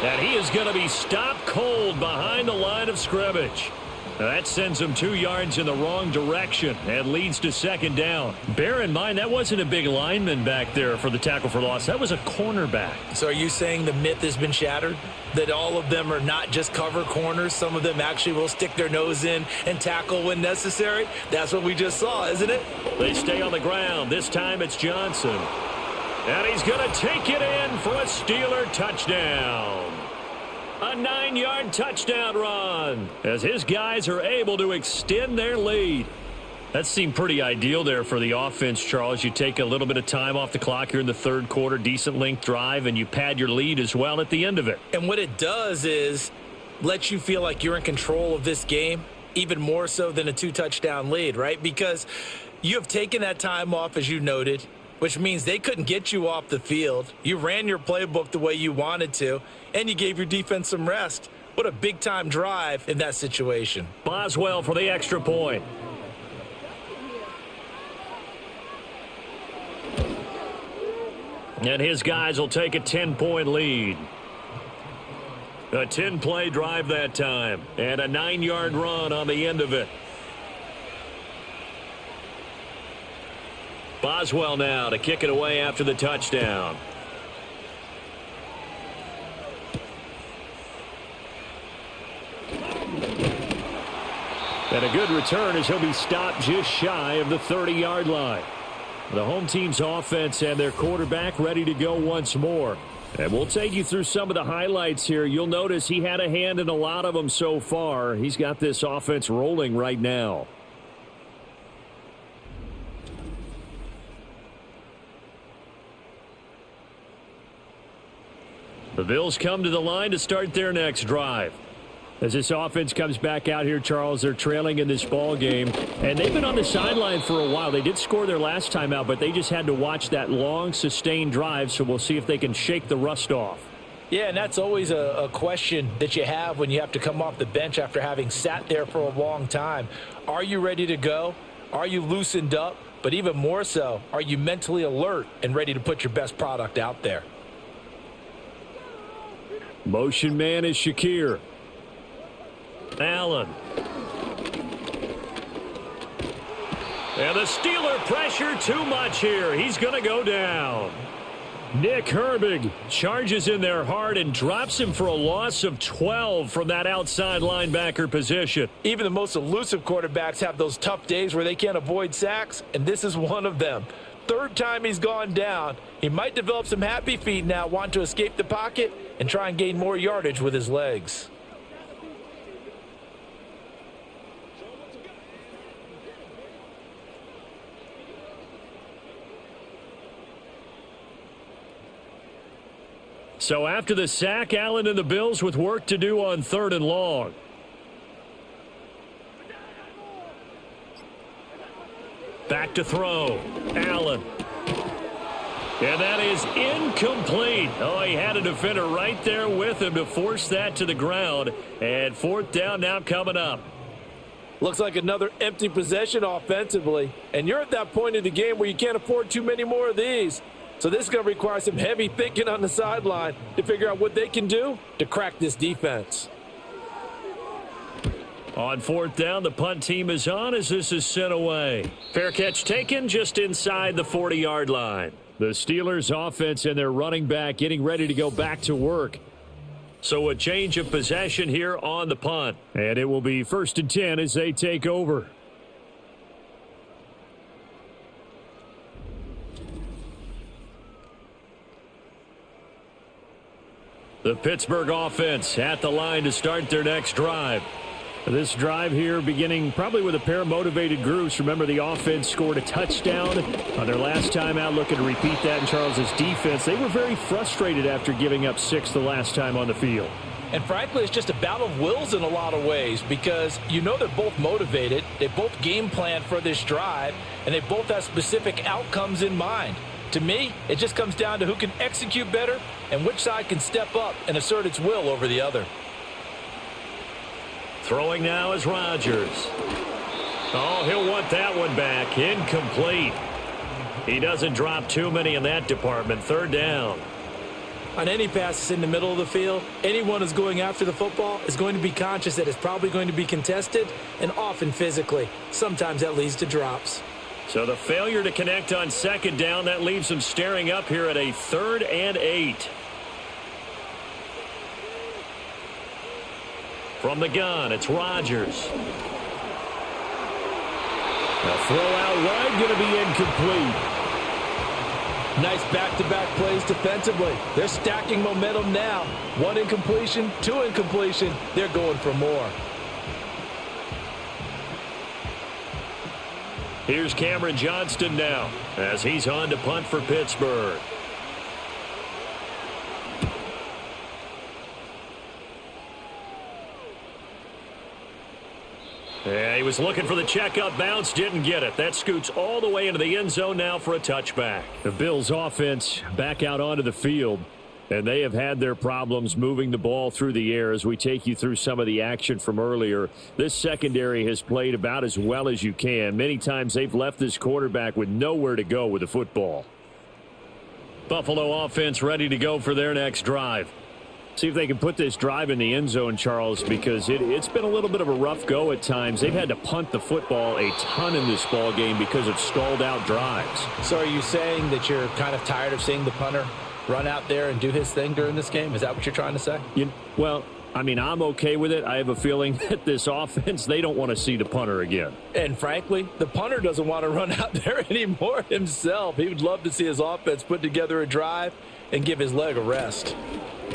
And he is going to be stopped cold behind the line of scrimmage. Now that sends him 2 yards in the wrong direction and leads to second down. Bear in mind, that wasn't a big lineman back there for the tackle for loss. That was a cornerback. So are you saying the myth has been shattered? That all of them are not just cover corners? Some of them actually will stick their nose in and tackle when necessary? That's what we just saw, isn't it? They stay on the ground. This time it's Johnson. And he's going to take it in for a Steeler touchdown. A 9-yard touchdown run as his guys are able to extend their lead. That seemed pretty ideal there for the offense, Charles. You take a little bit of time off the clock here in the third quarter, decent length drive, and you pad your lead as well at the end of it. And what it does is let you feel like you're in control of this game, even more so than a 2-touchdown lead, right? Because you have taken that time off, as you noted, which means they couldn't get you off the field. You ran your playbook the way you wanted to, and you gave your defense some rest. What a big-time drive in that situation. Boswell for the extra point. And his guys will take a 10-point lead. A 10-play drive that time, and a 9-yard run on the end of it. Boswell now to kick it away after the touchdown. And a good return as he'll be stopped just shy of the 30-yard line. The home team's offense and their quarterback ready to go once more. And we'll take you through some of the highlights here. You'll notice he had a hand in a lot of them so far. He's got this offense rolling right now. The Bills come to the line to start their next drive. As this offense comes back out here, Charles, they're trailing in this ball game, and they've been on the sideline for a while. They did score their last time out, but they just had to watch that long, sustained drive, so we'll see if they can shake the rust off. Yeah, and that's always a question that you have when you have to come off the bench after having sat there for a long time. Are you ready to go? Are you loosened up? But even more so, are you mentally alert and ready to put your best product out there? Motion man is Shakir. Allen. And the Steeler pressure too much here. He's going to go down. Nick Herbig charges in there hard and drops him for a loss of 12 from that outside linebacker position. Even the most elusive quarterbacks have those tough days where they can't avoid sacks, and this is one of them. Third time he's gone down. He might develop some happy feet now, want to escape the pocket and try and gain more yardage with his legs. So after the sack, Allen and the Bills with work to do on 3rd and long. Back to throw. Allen. And that is incomplete. Oh, he had a defender right there with him to force that to the ground. And 4th down now coming up. Looks like another empty possession offensively. And you're at that point in the game where you can't afford too many more of these. So this is going to require some heavy thinking on the sideline to figure out what they can do to crack this defense. On 4th down, the punt team is on as this is sent away. Fair catch taken just inside the 40-yard line. The Steelers offense and their running back getting ready to go back to work. So a change of possession here on the punt. And it will be 1st and 10 as they take over. The Pittsburgh offense at the line to start their next drive. This drive here beginning probably with a pair of motivated groups. Remember, the offense scored a touchdown on their last time out, looking to repeat that in Charles's defense. They were very frustrated after giving up 6 the last time on the field. And frankly, it's just a battle of wills in a lot of ways because you know they're both motivated. They both game plan for this drive, and they both have specific outcomes in mind. To me, it just comes down to who can execute better and which side can step up and assert its will over the other. Throwing now is Rodgers. Oh, he'll want that one back. Incomplete. He doesn't drop too many in that department. 3rd down. On any passes in the middle of the field, anyone who's going after the football is going to be conscious that it's probably going to be contested and often physically. Sometimes that leads to drops. So the failure to connect on second down, that leaves them staring up here at a 3rd and 8. From the gun, it's Rodgers. A throw out wide, going to be incomplete. Nice back-to-back plays defensively. They're stacking momentum now. 1 incompletion, 2 incompletion. They're going for more. Here's Cameron Johnston now as he's on to punt for Pittsburgh. Yeah, he was looking for the checkup bounce, didn't get it. That scoots all the way into the end zone now for a touchback. The Bills offense back out onto the field, and they have had their problems moving the ball through the air as we take you through some of the action from earlier. This secondary has played about as well as you can. Many times they've left this quarterback with nowhere to go with the football. Buffalo offense ready to go for their next drive. See if they can put this drive in the end zone, Charles, because it's been a little bit of a rough go at times. They've had to punt the football a ton in this ball game because of stalled out drives. So are you saying that you're kind of tired of seeing the punter run out there and do his thing during this game? Is that what you're trying to say? Well, I mean, I'm okay with it. I have a feeling that this offense, they don't want to see the punter again. And frankly, the punter doesn't want to run out there anymore himself. He would love to see his offense put together a drive and give his leg a rest.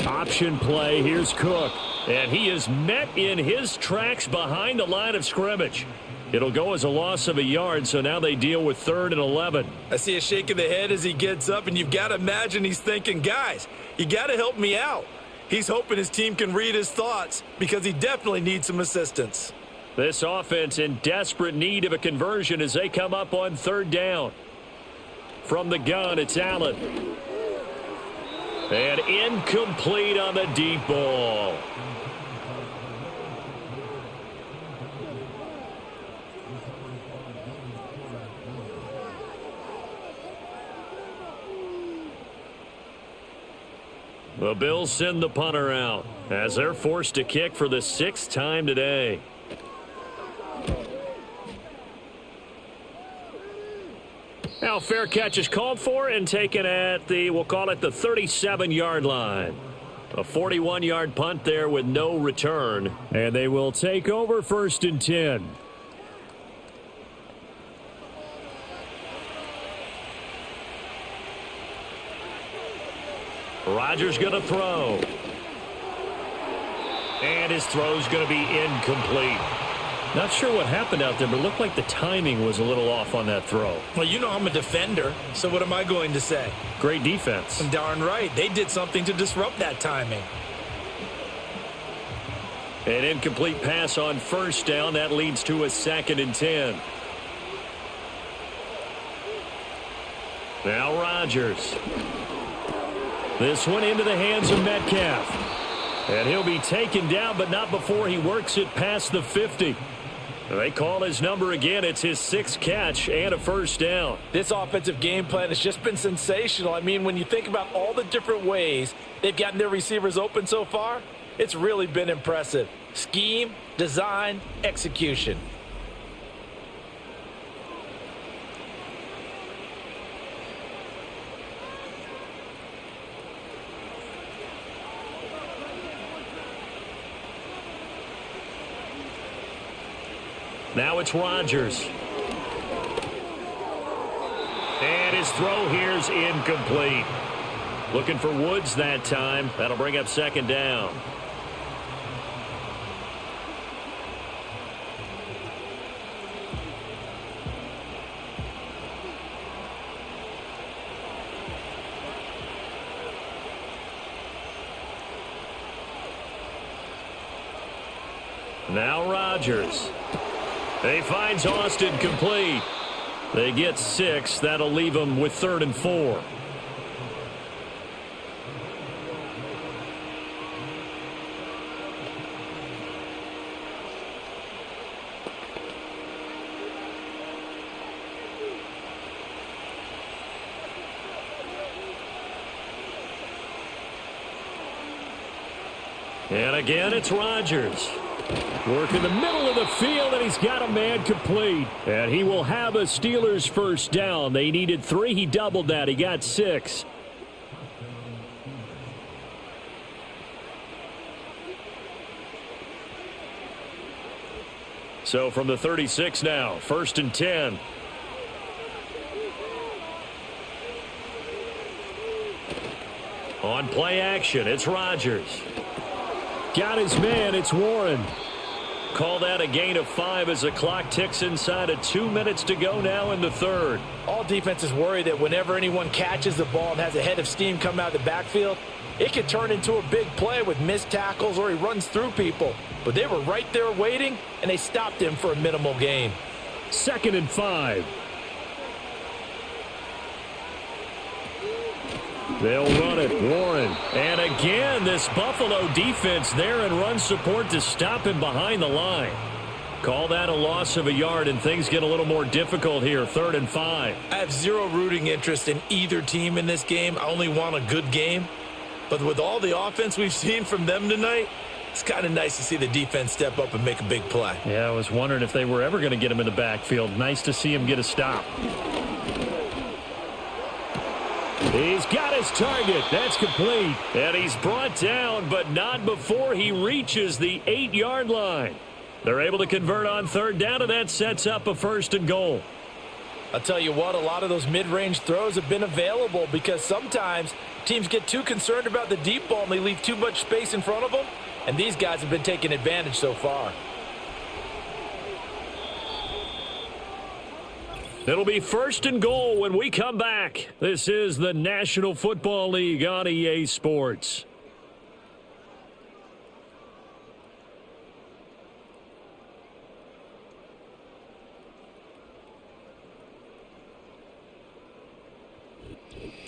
Option play. Here's Cook. And he is met in his tracks behind the line of scrimmage. It'll go as a loss of a yard, so now they deal with 3rd and 11. I see a shake of the head as he gets up, and you've got to imagine he's thinking, guys, you got to help me out. He's hoping his team can read his thoughts because he definitely needs some assistance. This offense in desperate need of a conversion as they come up on 3rd down. From the gun, it's Allen. And incomplete on the deep ball. The Bills send the punter out as they're forced to kick for the 6th time today. Now fair catch is called for and taken at the, we'll call it the 37-yard line. A 41-yard punt there with no return. And they will take over 1st and 10. Rodgers going to throw. And his throw's going to be incomplete. Not sure what happened out there, but it looked like the timing was a little off on that throw. Well, you know I'm a defender, so what am I going to say? Great defense. Darn right. They did something to disrupt that timing. An incomplete pass on 1st down. That leads to a 2nd and 10. Now Rodgers. This one into the hands of Metcalf. And he'll be taken down, but not before he works it past the 50. They call his number again. It's his 6th catch and a 1st down. This offensive game plan has just been sensational. I mean, when you think about all the different ways they've gotten their receivers open so far, it's really been impressive. Scheme, design, execution. Now it's Rodgers. And his throw here's incomplete. Looking for Woods that time. That'll bring up 2nd down. Now Rodgers. He finds Austin complete. They get 6. That'll leave them with 3rd and 4. And again, it's Rodgers. Work in the middle of the field, and he's got a man complete. And he will have a Steelers first down. They needed 3. He doubled that. He got 6. So from the 36 now, 1st and 10. On play action, it's Rodgers. Got his man, it's Warren. Call that a gain of 5 as the clock ticks inside of 2 minutes to go now in the third. All defenses worry that whenever anyone catches the ball and has a head of steam come out of the backfield, it could turn into a big play with missed tackles or he runs through people. But they were right there waiting, and they stopped him for a minimal gain. 2nd and 5. They'll run it. Warren. And again, this Buffalo defense there in run support to stop him behind the line. Call that a loss of a yard, and things get a little more difficult here. 3rd and 5. I have zero rooting interest in either team in this game. I only want a good game. But with all the offense we've seen from them tonight, it's kind of nice to see the defense step up and make a big play. Yeah, I was wondering if they were ever going to get him in the backfield. Nice to see him get a stop. He's got his target. That's complete. And he's brought down, but not before he reaches the 8-yard line. They're able to convert on 3rd down, and that sets up a 1st and goal. I'll tell you what, a lot of those mid-range throws have been available because sometimes teams get too concerned about the deep ball and they leave too much space in front of them, and these guys have been taking advantage so far. It'll be 1st and goal when we come back. This is the National Football League on EA Sports.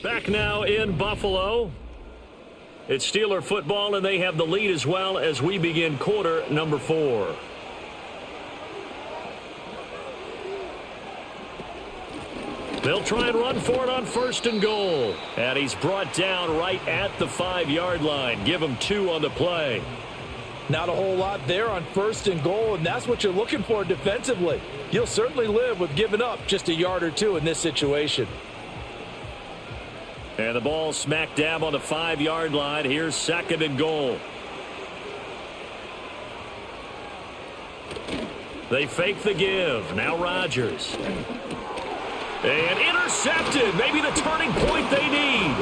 Back now in Buffalo. It's Steeler football, and they have the lead as well as we begin quarter number 4. They'll try and run for it on 1st and goal. And he's brought down right at the 5-yard line. Give him 2 on the play. Not a whole lot there on 1st and goal, and that's what you're looking for defensively. You'll certainly live with giving up just a yard or 2 in this situation. And the ball smack dab on the 5-yard line. Here's 2nd and goal. They fake the give. Now Rodgers. And intercepted. Maybe the turning point they need.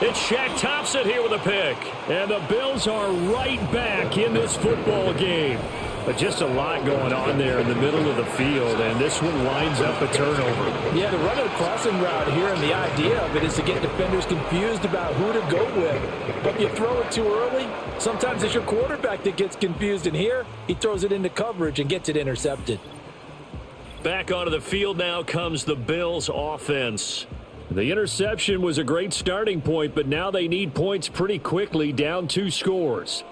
It's Shaq Thompson here with a pick. And the Bills are right back in this football game. But just a lot going on there in the middle of the field, and this one lines up a turnover. Yeah, the run of the crossing route here, and the idea of it is to get defenders confused about who to go with. But if you throw it too early, sometimes it's your quarterback that gets confused, and here he throws it into coverage and gets it intercepted. Back onto the field now comes the Bills offense. The interception was a great starting point, but now they need points pretty quickly, down 2 scores.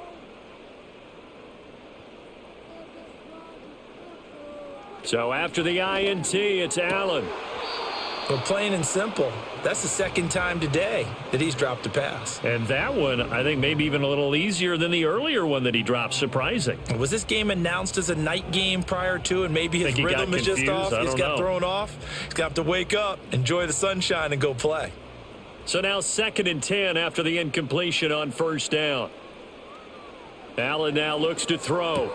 So after the INT, it's Allen. But plain and simple, that's the 2nd time today that he's dropped a pass. And that one, I think, maybe even a little easier than the earlier one that he dropped. Surprising. Was this game announced as a night game prior to, and maybe his rhythm is just off? He's got thrown off. He's got to wake up, enjoy the sunshine, and go play. So now 2nd and 10 after the incompletion on 1st down. Allen now looks to throw.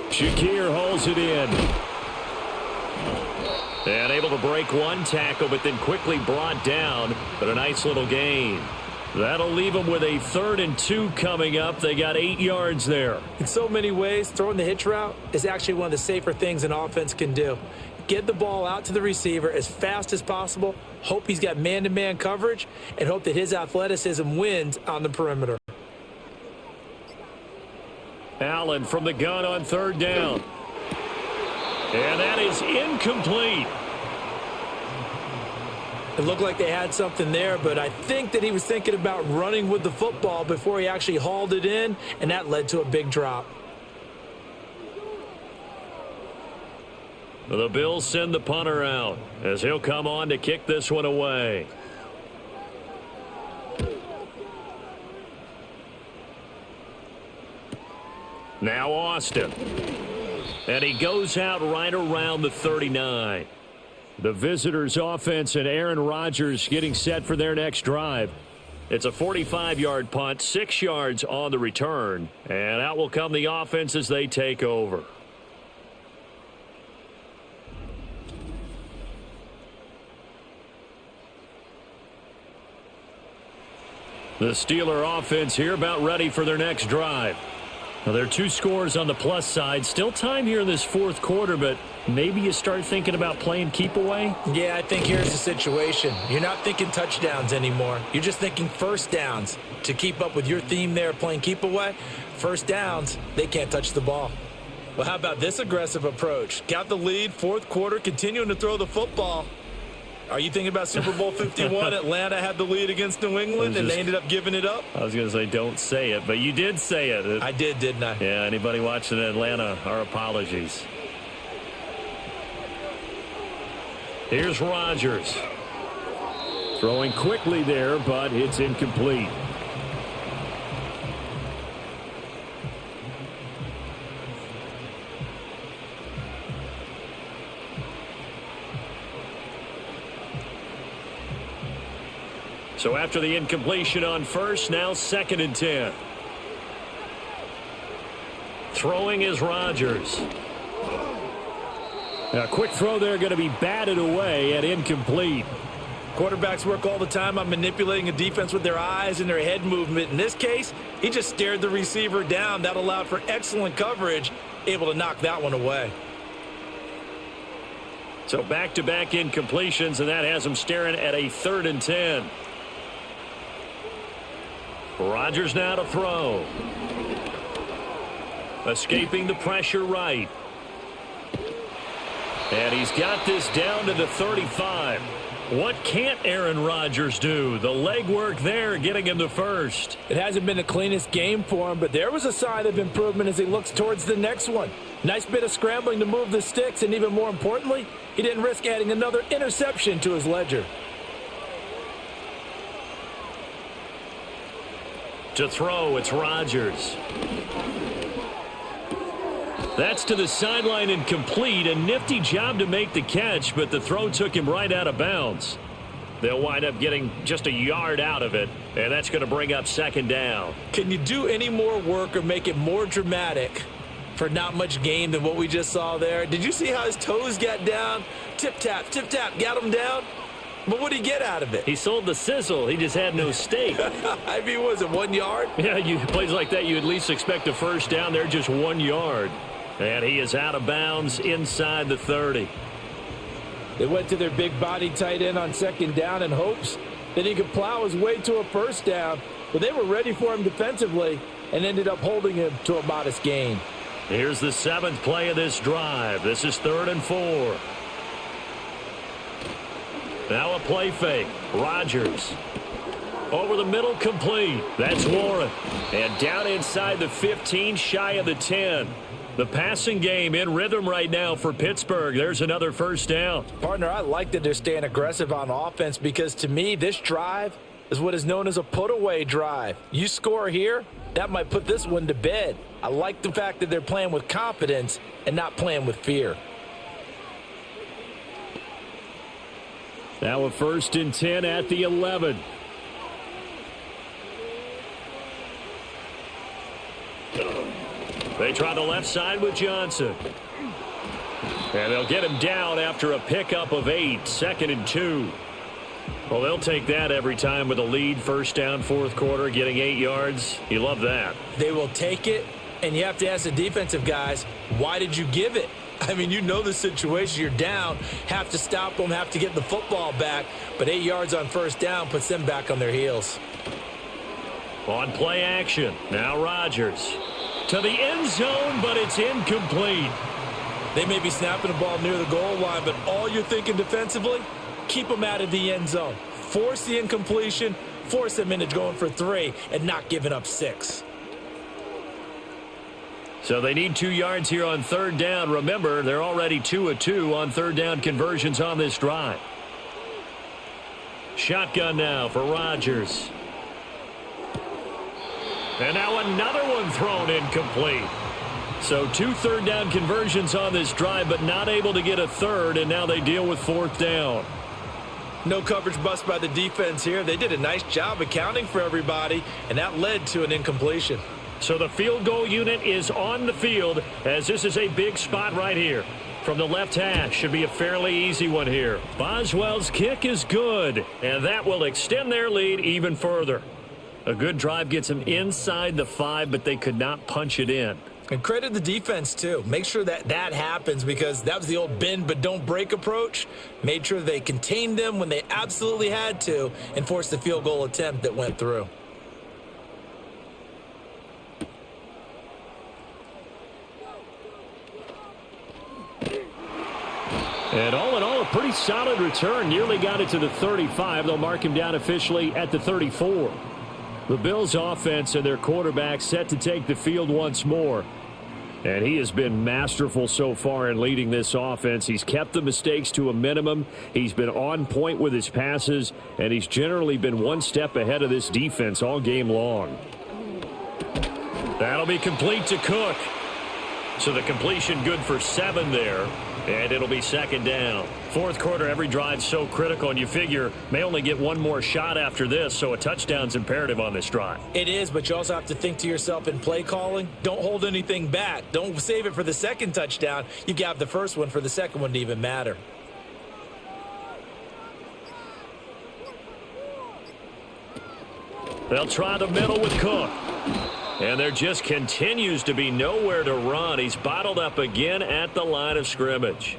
Shakir holds it in. And able to break 1 tackle, but then quickly brought down. But a nice little gain. That'll leave them with a 3rd and 2 coming up. They got 8 yards there. In so many ways, throwing the hitch route is actually one of the safer things an offense can do. Get the ball out to the receiver as fast as possible, hope he's got man-to-man coverage, and hope that his athleticism wins on the perimeter. Allen from the gun on 3rd down. And that is incomplete. It looked like they had something there, but I think that he was thinking about running with the football before he actually hauled it in, and that led to a big drop. The Bills send the punter out as he'll come on to kick this one away. Now Austin. And he goes out right around the 39. The visitors' offense and Aaron Rodgers getting set for their next drive. It's a 45-yard punt, 6 yards on the return. And out will come the offense as they take over. The Steeler offense here about ready for their next drive. Now, there are 2 scores on the plus side. Still time here in this fourth quarter, but maybe you start thinking about playing keep away? Yeah, I think here's the situation. You're not thinking touchdowns anymore. You're just thinking first downs. To keep up with your theme there, playing keep away, first downs, they can't touch the ball. Well, how about this aggressive approach? Got the lead, fourth quarter, continuing to throw the football. Are you thinking about Super Bowl 51? Atlanta had the lead against New England, and they ended up giving it up? I was going to say don't say it, but you did say it. I did, didn't I? Yeah, anybody watching Atlanta, our apologies. Here's Rodgers. Throwing quickly there, but it's incomplete. So after the incompletion on first, now 2nd and 10. Throwing is Rodgers. A quick throw there going to be batted away and incomplete. Quarterbacks work all the time on manipulating a defense with their eyes and their head movement. In this case, he just stared the receiver down. That allowed for excellent coverage, able to knock that one away. So back-to-back incompletions, and that has him staring at a 3rd and 10. Rodgers now to throw. Escaping the pressure right. And he's got this down to the 35. What can't Aaron Rodgers do? The legwork there getting him the first. It hasn't been the cleanest game for him, but there was a sign of improvement as he looks towards the next one. Nice bit of scrambling to move the sticks, and even more importantly, he didn't risk adding another interception to his ledger. To throw, it's Rodgers. That's to the sideline and complete. A nifty job to make the catch, but the throw took him right out of bounds. They'll wind up getting just a yard out of it, and that's going to bring up 2nd down. Can you do any more work or make it more dramatic for not much gain than what we just saw there? Did you see how his toes got down? Tip-tap, got him down. But what did he get out of it? He sold the sizzle. He just had no steak. I mean, was it 1 yard? Yeah, plays like that, you at least expect a first down. They're just 1 yard. And he is out of bounds inside the 30. They went to their big body tight end on 2nd down in hopes that he could plow his way to a first down. But they were ready for him defensively and ended up holding him to a modest gain. Here's the 7th play of this drive. This is 3rd and 4. Now a play fake. Rodgers. Over the middle, complete. That's Warren. And down inside the 15, shy of the 10. The passing game in rhythm right now for Pittsburgh. There's another first down. Partner, I like that they're staying aggressive on offense because to me, this drive is what is known as a put-away drive. You score here, that might put this one to bed. I like the fact that they're playing with confidence and not playing with fear. Now a 1st and 10 at the 11. They try the left side with Johnson. And they'll get him down after a pickup of 8. 2nd and 2. Well, they'll take that every time with a lead. First down, fourth quarter, getting 8 yards. You love that. They will take it, and you have to ask the defensive guys, why did you give it? I mean, you know the situation. You're down, have to stop them, have to get the football back. But 8 yards on first down puts them back on their heels. On play action, now Rodgers. To the end zone, but it's incomplete. They may be snapping the ball near the goal line, but all you're thinking defensively, keep them out of the end zone. Force the incompletion, force them into going for 3, and not giving up 6. So they need 2 yards here on 3rd down. Remember, they're already 2 of 2 on 3rd down conversions on this drive. Shotgun now for Rodgers. And now another one thrown incomplete. So 2 third-down conversions on this drive, but not able to get a third, and now they deal with 4th down. No coverage bust by the defense here. They did a nice job accounting for everybody, and that led to an incompletion. So the field goal unit is on the field, as this is a big spot right here. From the left hash, should be a fairly easy one here. Boswell's kick is good, and that will extend their lead even further. A good drive gets them inside the 5, but they could not punch it in. And credit the defense, too. Make sure that happens, because that was the old bend but don't break approach. Made sure they contained them when they absolutely had to and forced the field goal attempt that went through. And all in all, a pretty solid return. Nearly got it to the 35. They'll mark him down officially at the 34. The Bills' offense and their quarterback set to take the field once more. And he has been masterful so far in leading this offense. He's kept the mistakes to a minimum. He's been on point with his passes, and he's generally been one step ahead of this defense all game long. That'll be complete to Cook. So the completion good for 7 there. And it'll be 2nd down. 4th quarter, every drive's so critical, and you figure may only get one more shot after this, so a touchdown's imperative on this drive. It is, but you also have to think to yourself in play calling, don't hold anything back. Don't save it for the 2nd touchdown. You got the first one for the 2nd one to even matter. They'll try the middle with Cook. And there just continues to be nowhere to run. He's bottled up again at the line of scrimmage.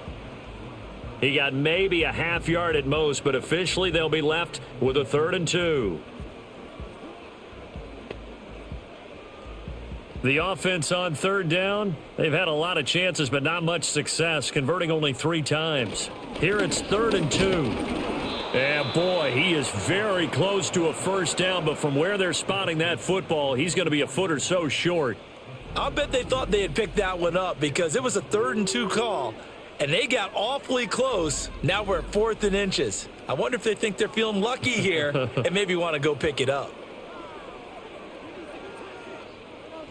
He got maybe a half yard at most, but officially they'll be left with a 3rd and 2. The offense on 3rd down, they've had a lot of chances, but not much success, converting only 3 times. Here it's 3rd and 2. And boy, he is very close to a 1st down, but from where they're spotting that football, he's going to be a foot or so short. I'll bet they thought they had picked that one up, because it was a 3rd and 2 call, and they got awfully close. Now we're at 4th and inches. I wonder if they think they're feeling lucky here and maybe want to go pick it up.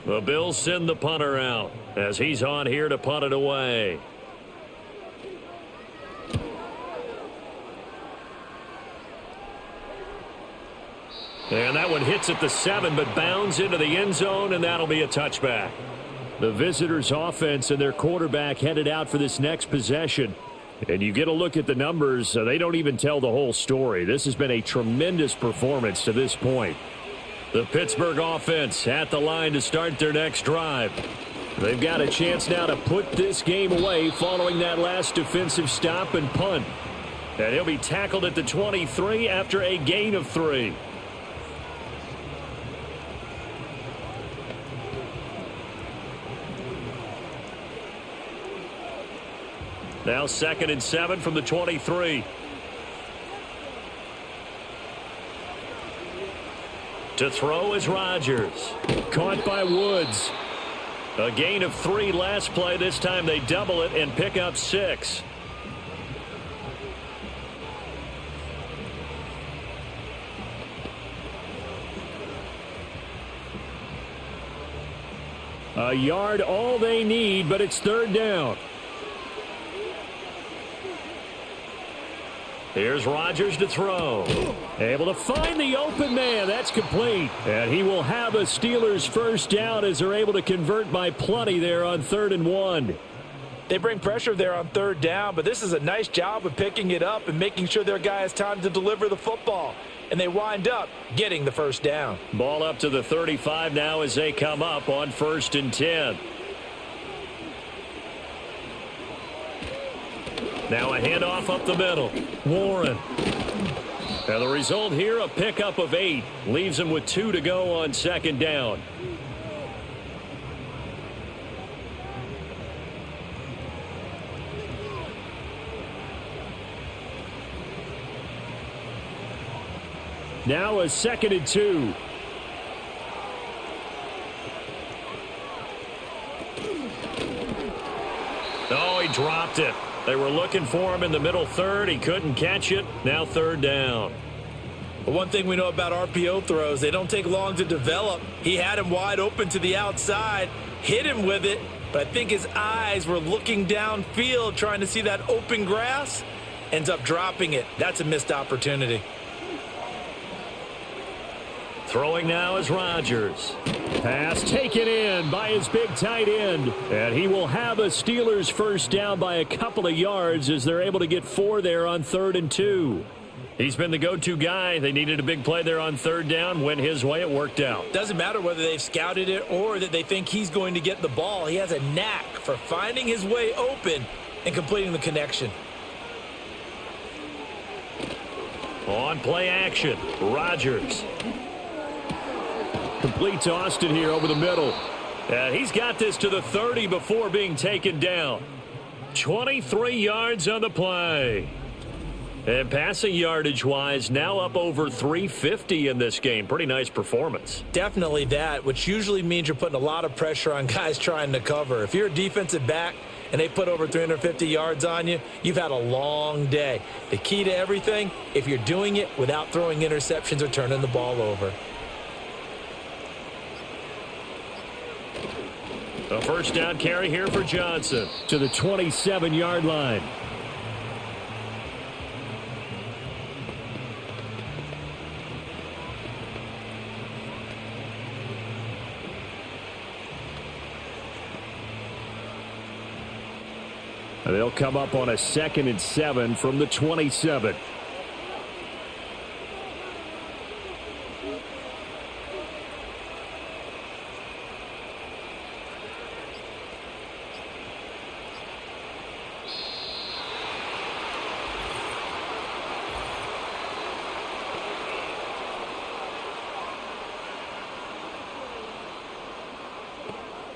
The Bills send the punter out as he's on here to punt it away. And that one hits at the 7, but bounds into the end zone, and that'll be a touchback. The visitors' offense and their quarterback headed out for this next possession. And you get a look at the numbers, they don't even tell the whole story. This has been a tremendous performance to this point. The Pittsburgh offense at the line to start their next drive. They've got a chance now to put this game away following that last defensive stop and punt. And he'll be tackled at the 23 after a gain of 3. Now 2nd and 7 from the 23. To throw is Rodgers. Caught by Woods. A gain of 3 last play. This time they double it and pick up 6. A yard all they need, but it's 3rd down. Here's Rodgers to throw. Able to find the open man. That's complete. And he will have a Steelers 1st down as they're able to convert by plenty there on 3rd and 1. They bring pressure there on 3rd down, but this is a nice job of picking it up and making sure their guy has time to deliver the football. And they wind up getting the 1st down. Ball up to the 35 now as they come up on 1st and 10. Now a handoff up the middle. Warren. And the result here, a pickup of 8. Leaves him with 2 to go on 2nd down. Now a 2nd and 2. Oh, he dropped it. They were looking for him in the middle 3rd. He couldn't catch it. Now 3rd down. But one thing we know about RPO throws, they don't take long to develop. He had him wide open to the outside, hit him with it, but I think his eyes were looking downfield trying to see that open grass. Ends up dropping it. That's a missed opportunity. Throwing now is Rodgers. Pass taken in by his big tight end. And he will have a Steelers first down by a couple of yards as they're able to get 4 there on 3rd and 2. He's been the go-to guy. They needed a big play there on 3rd down. Went his way. It worked out. Doesn't matter whether they've scouted it or that they think he's going to get the ball. He has a knack for finding his way open and completing the connection. On play action, Rodgers. Complete to Austin here over the middle. And he's got this to the 30 before being taken down. 23 yards on the play. And passing yardage-wise, now up over 350 in this game. Pretty nice performance. Definitely that, which usually means you're putting a lot of pressure on guys trying to cover. If you're a defensive back and they put over 350 yards on you, you've had a long day. The key to everything, if you're doing it without throwing interceptions or turning the ball over. A first down carry here for Johnson. To the 27-yard line. They'll come up on a 2nd and 7 from the 27.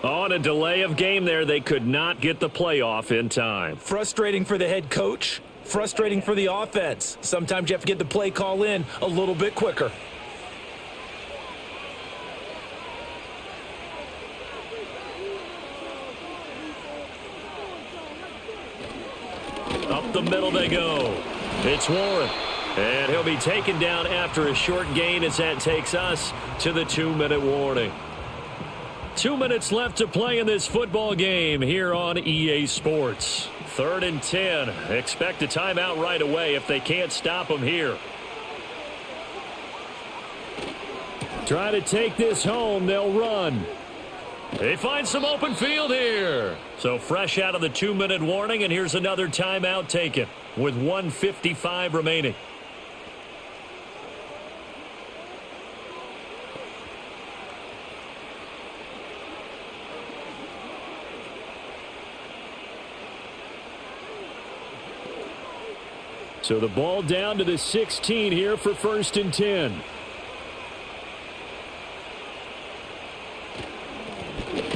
On a delay of game there, they could not get the playoff in time. Frustrating for the head coach, frustrating for the offense. Sometimes you have to get the play call in a little bit quicker. Up the middle they go. It's Warren. And he'll be taken down after a short gain as that takes us to the 2-minute warning. 2 minutes left to play in this football game here on EA Sports. 3rd and 10. Expect a timeout right away if they can't stop them here. Try to take this home. They'll run. They find some open field here. So fresh out of the 2-minute warning, and here's another timeout taken with 1:55 remaining. So the ball down to the 16 here for 1st and 10.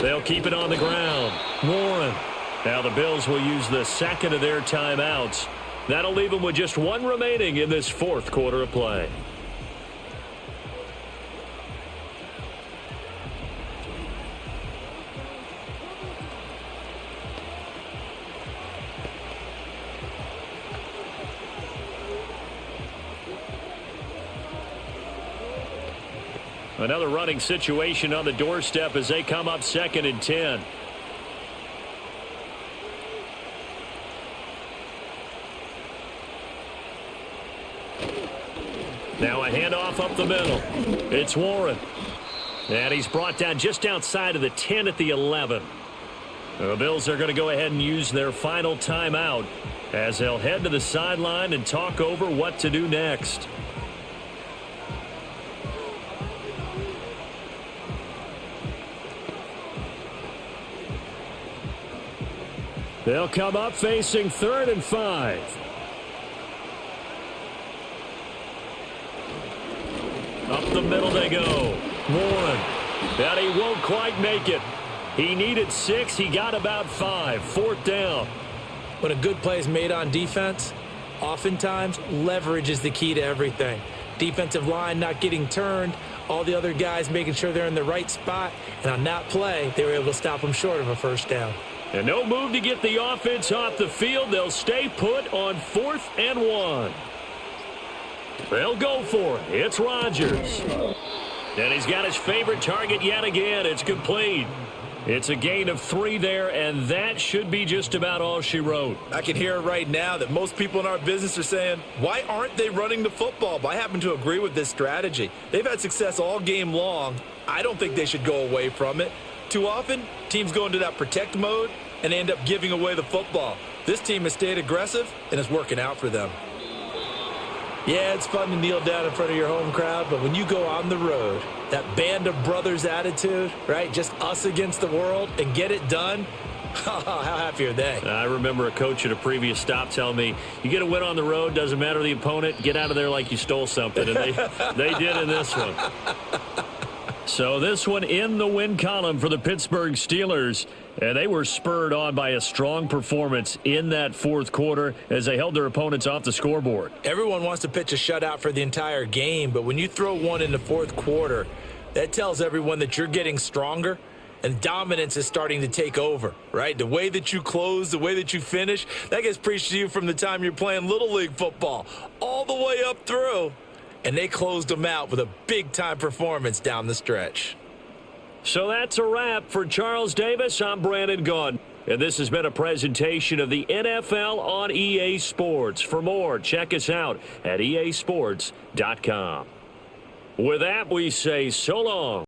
They'll keep it on the ground. Warren. Now the Bills will use the 2nd of their timeouts. That'll leave them with just 1 remaining in this 4th quarter of play. Another running situation on the doorstep as they come up 2nd and 10. Now a handoff up the middle. It's Warren. And he's brought down just outside of the 10 at the 11. The Bills are going to go ahead and use their final timeout as they'll head to the sideline and talk over what to do next. They'll come up facing 3rd and 5. Up the middle they go. Warren. And he won't quite make it. He needed 6. He got about 5. 4th down. When a good play is made on defense, oftentimes leverage is the key to everything. Defensive line not getting turned, all the other guys making sure they're in the right spot, and on that play, they were able to stop them short of a 1st down. And no move to get the offense off the field. They'll stay put on 4th and 1. They'll go for it. It's Rodgers. And he's got his favorite target yet again. It's complete. It's a gain of 3 there, and that should be just about all she wrote. I can hear it right now that most people in our business are saying, why aren't they running the football? But I happen to agree with this strategy. They've had success all game long. I don't think they should go away from it. Too often, teams go into that protect mode and end up giving away the football. This team has stayed aggressive, and it's working out for them. Yeah, it's fun to kneel down in front of your home crowd, but when you go on the road, that band of brothers attitude, right, just us against the world, and get it done, how happy are they? I remember a coach at a previous stop telling me, you get a win on the road, doesn't matter the opponent, get out of there like you stole something, and they did in this one. So this one in the win column for the Pittsburgh Steelers. And they were spurred on by a strong performance in that fourth quarter as they held their opponents off the scoreboard. Everyone wants to pitch a shutout for the entire game, but when you throw one in the fourth quarter, that tells everyone that you're getting stronger and dominance is starting to take over, right? The way that you close, the way that you finish, that gets preached to you from the time you're playing Little League football all the way up through. And they closed them out with a big-time performance down the stretch. So that's a wrap for Charles Davis. I'm Brandon Gunn. And this has been a presentation of the NFL on EA Sports. For more, check us out at easports.com. With that, we say so long.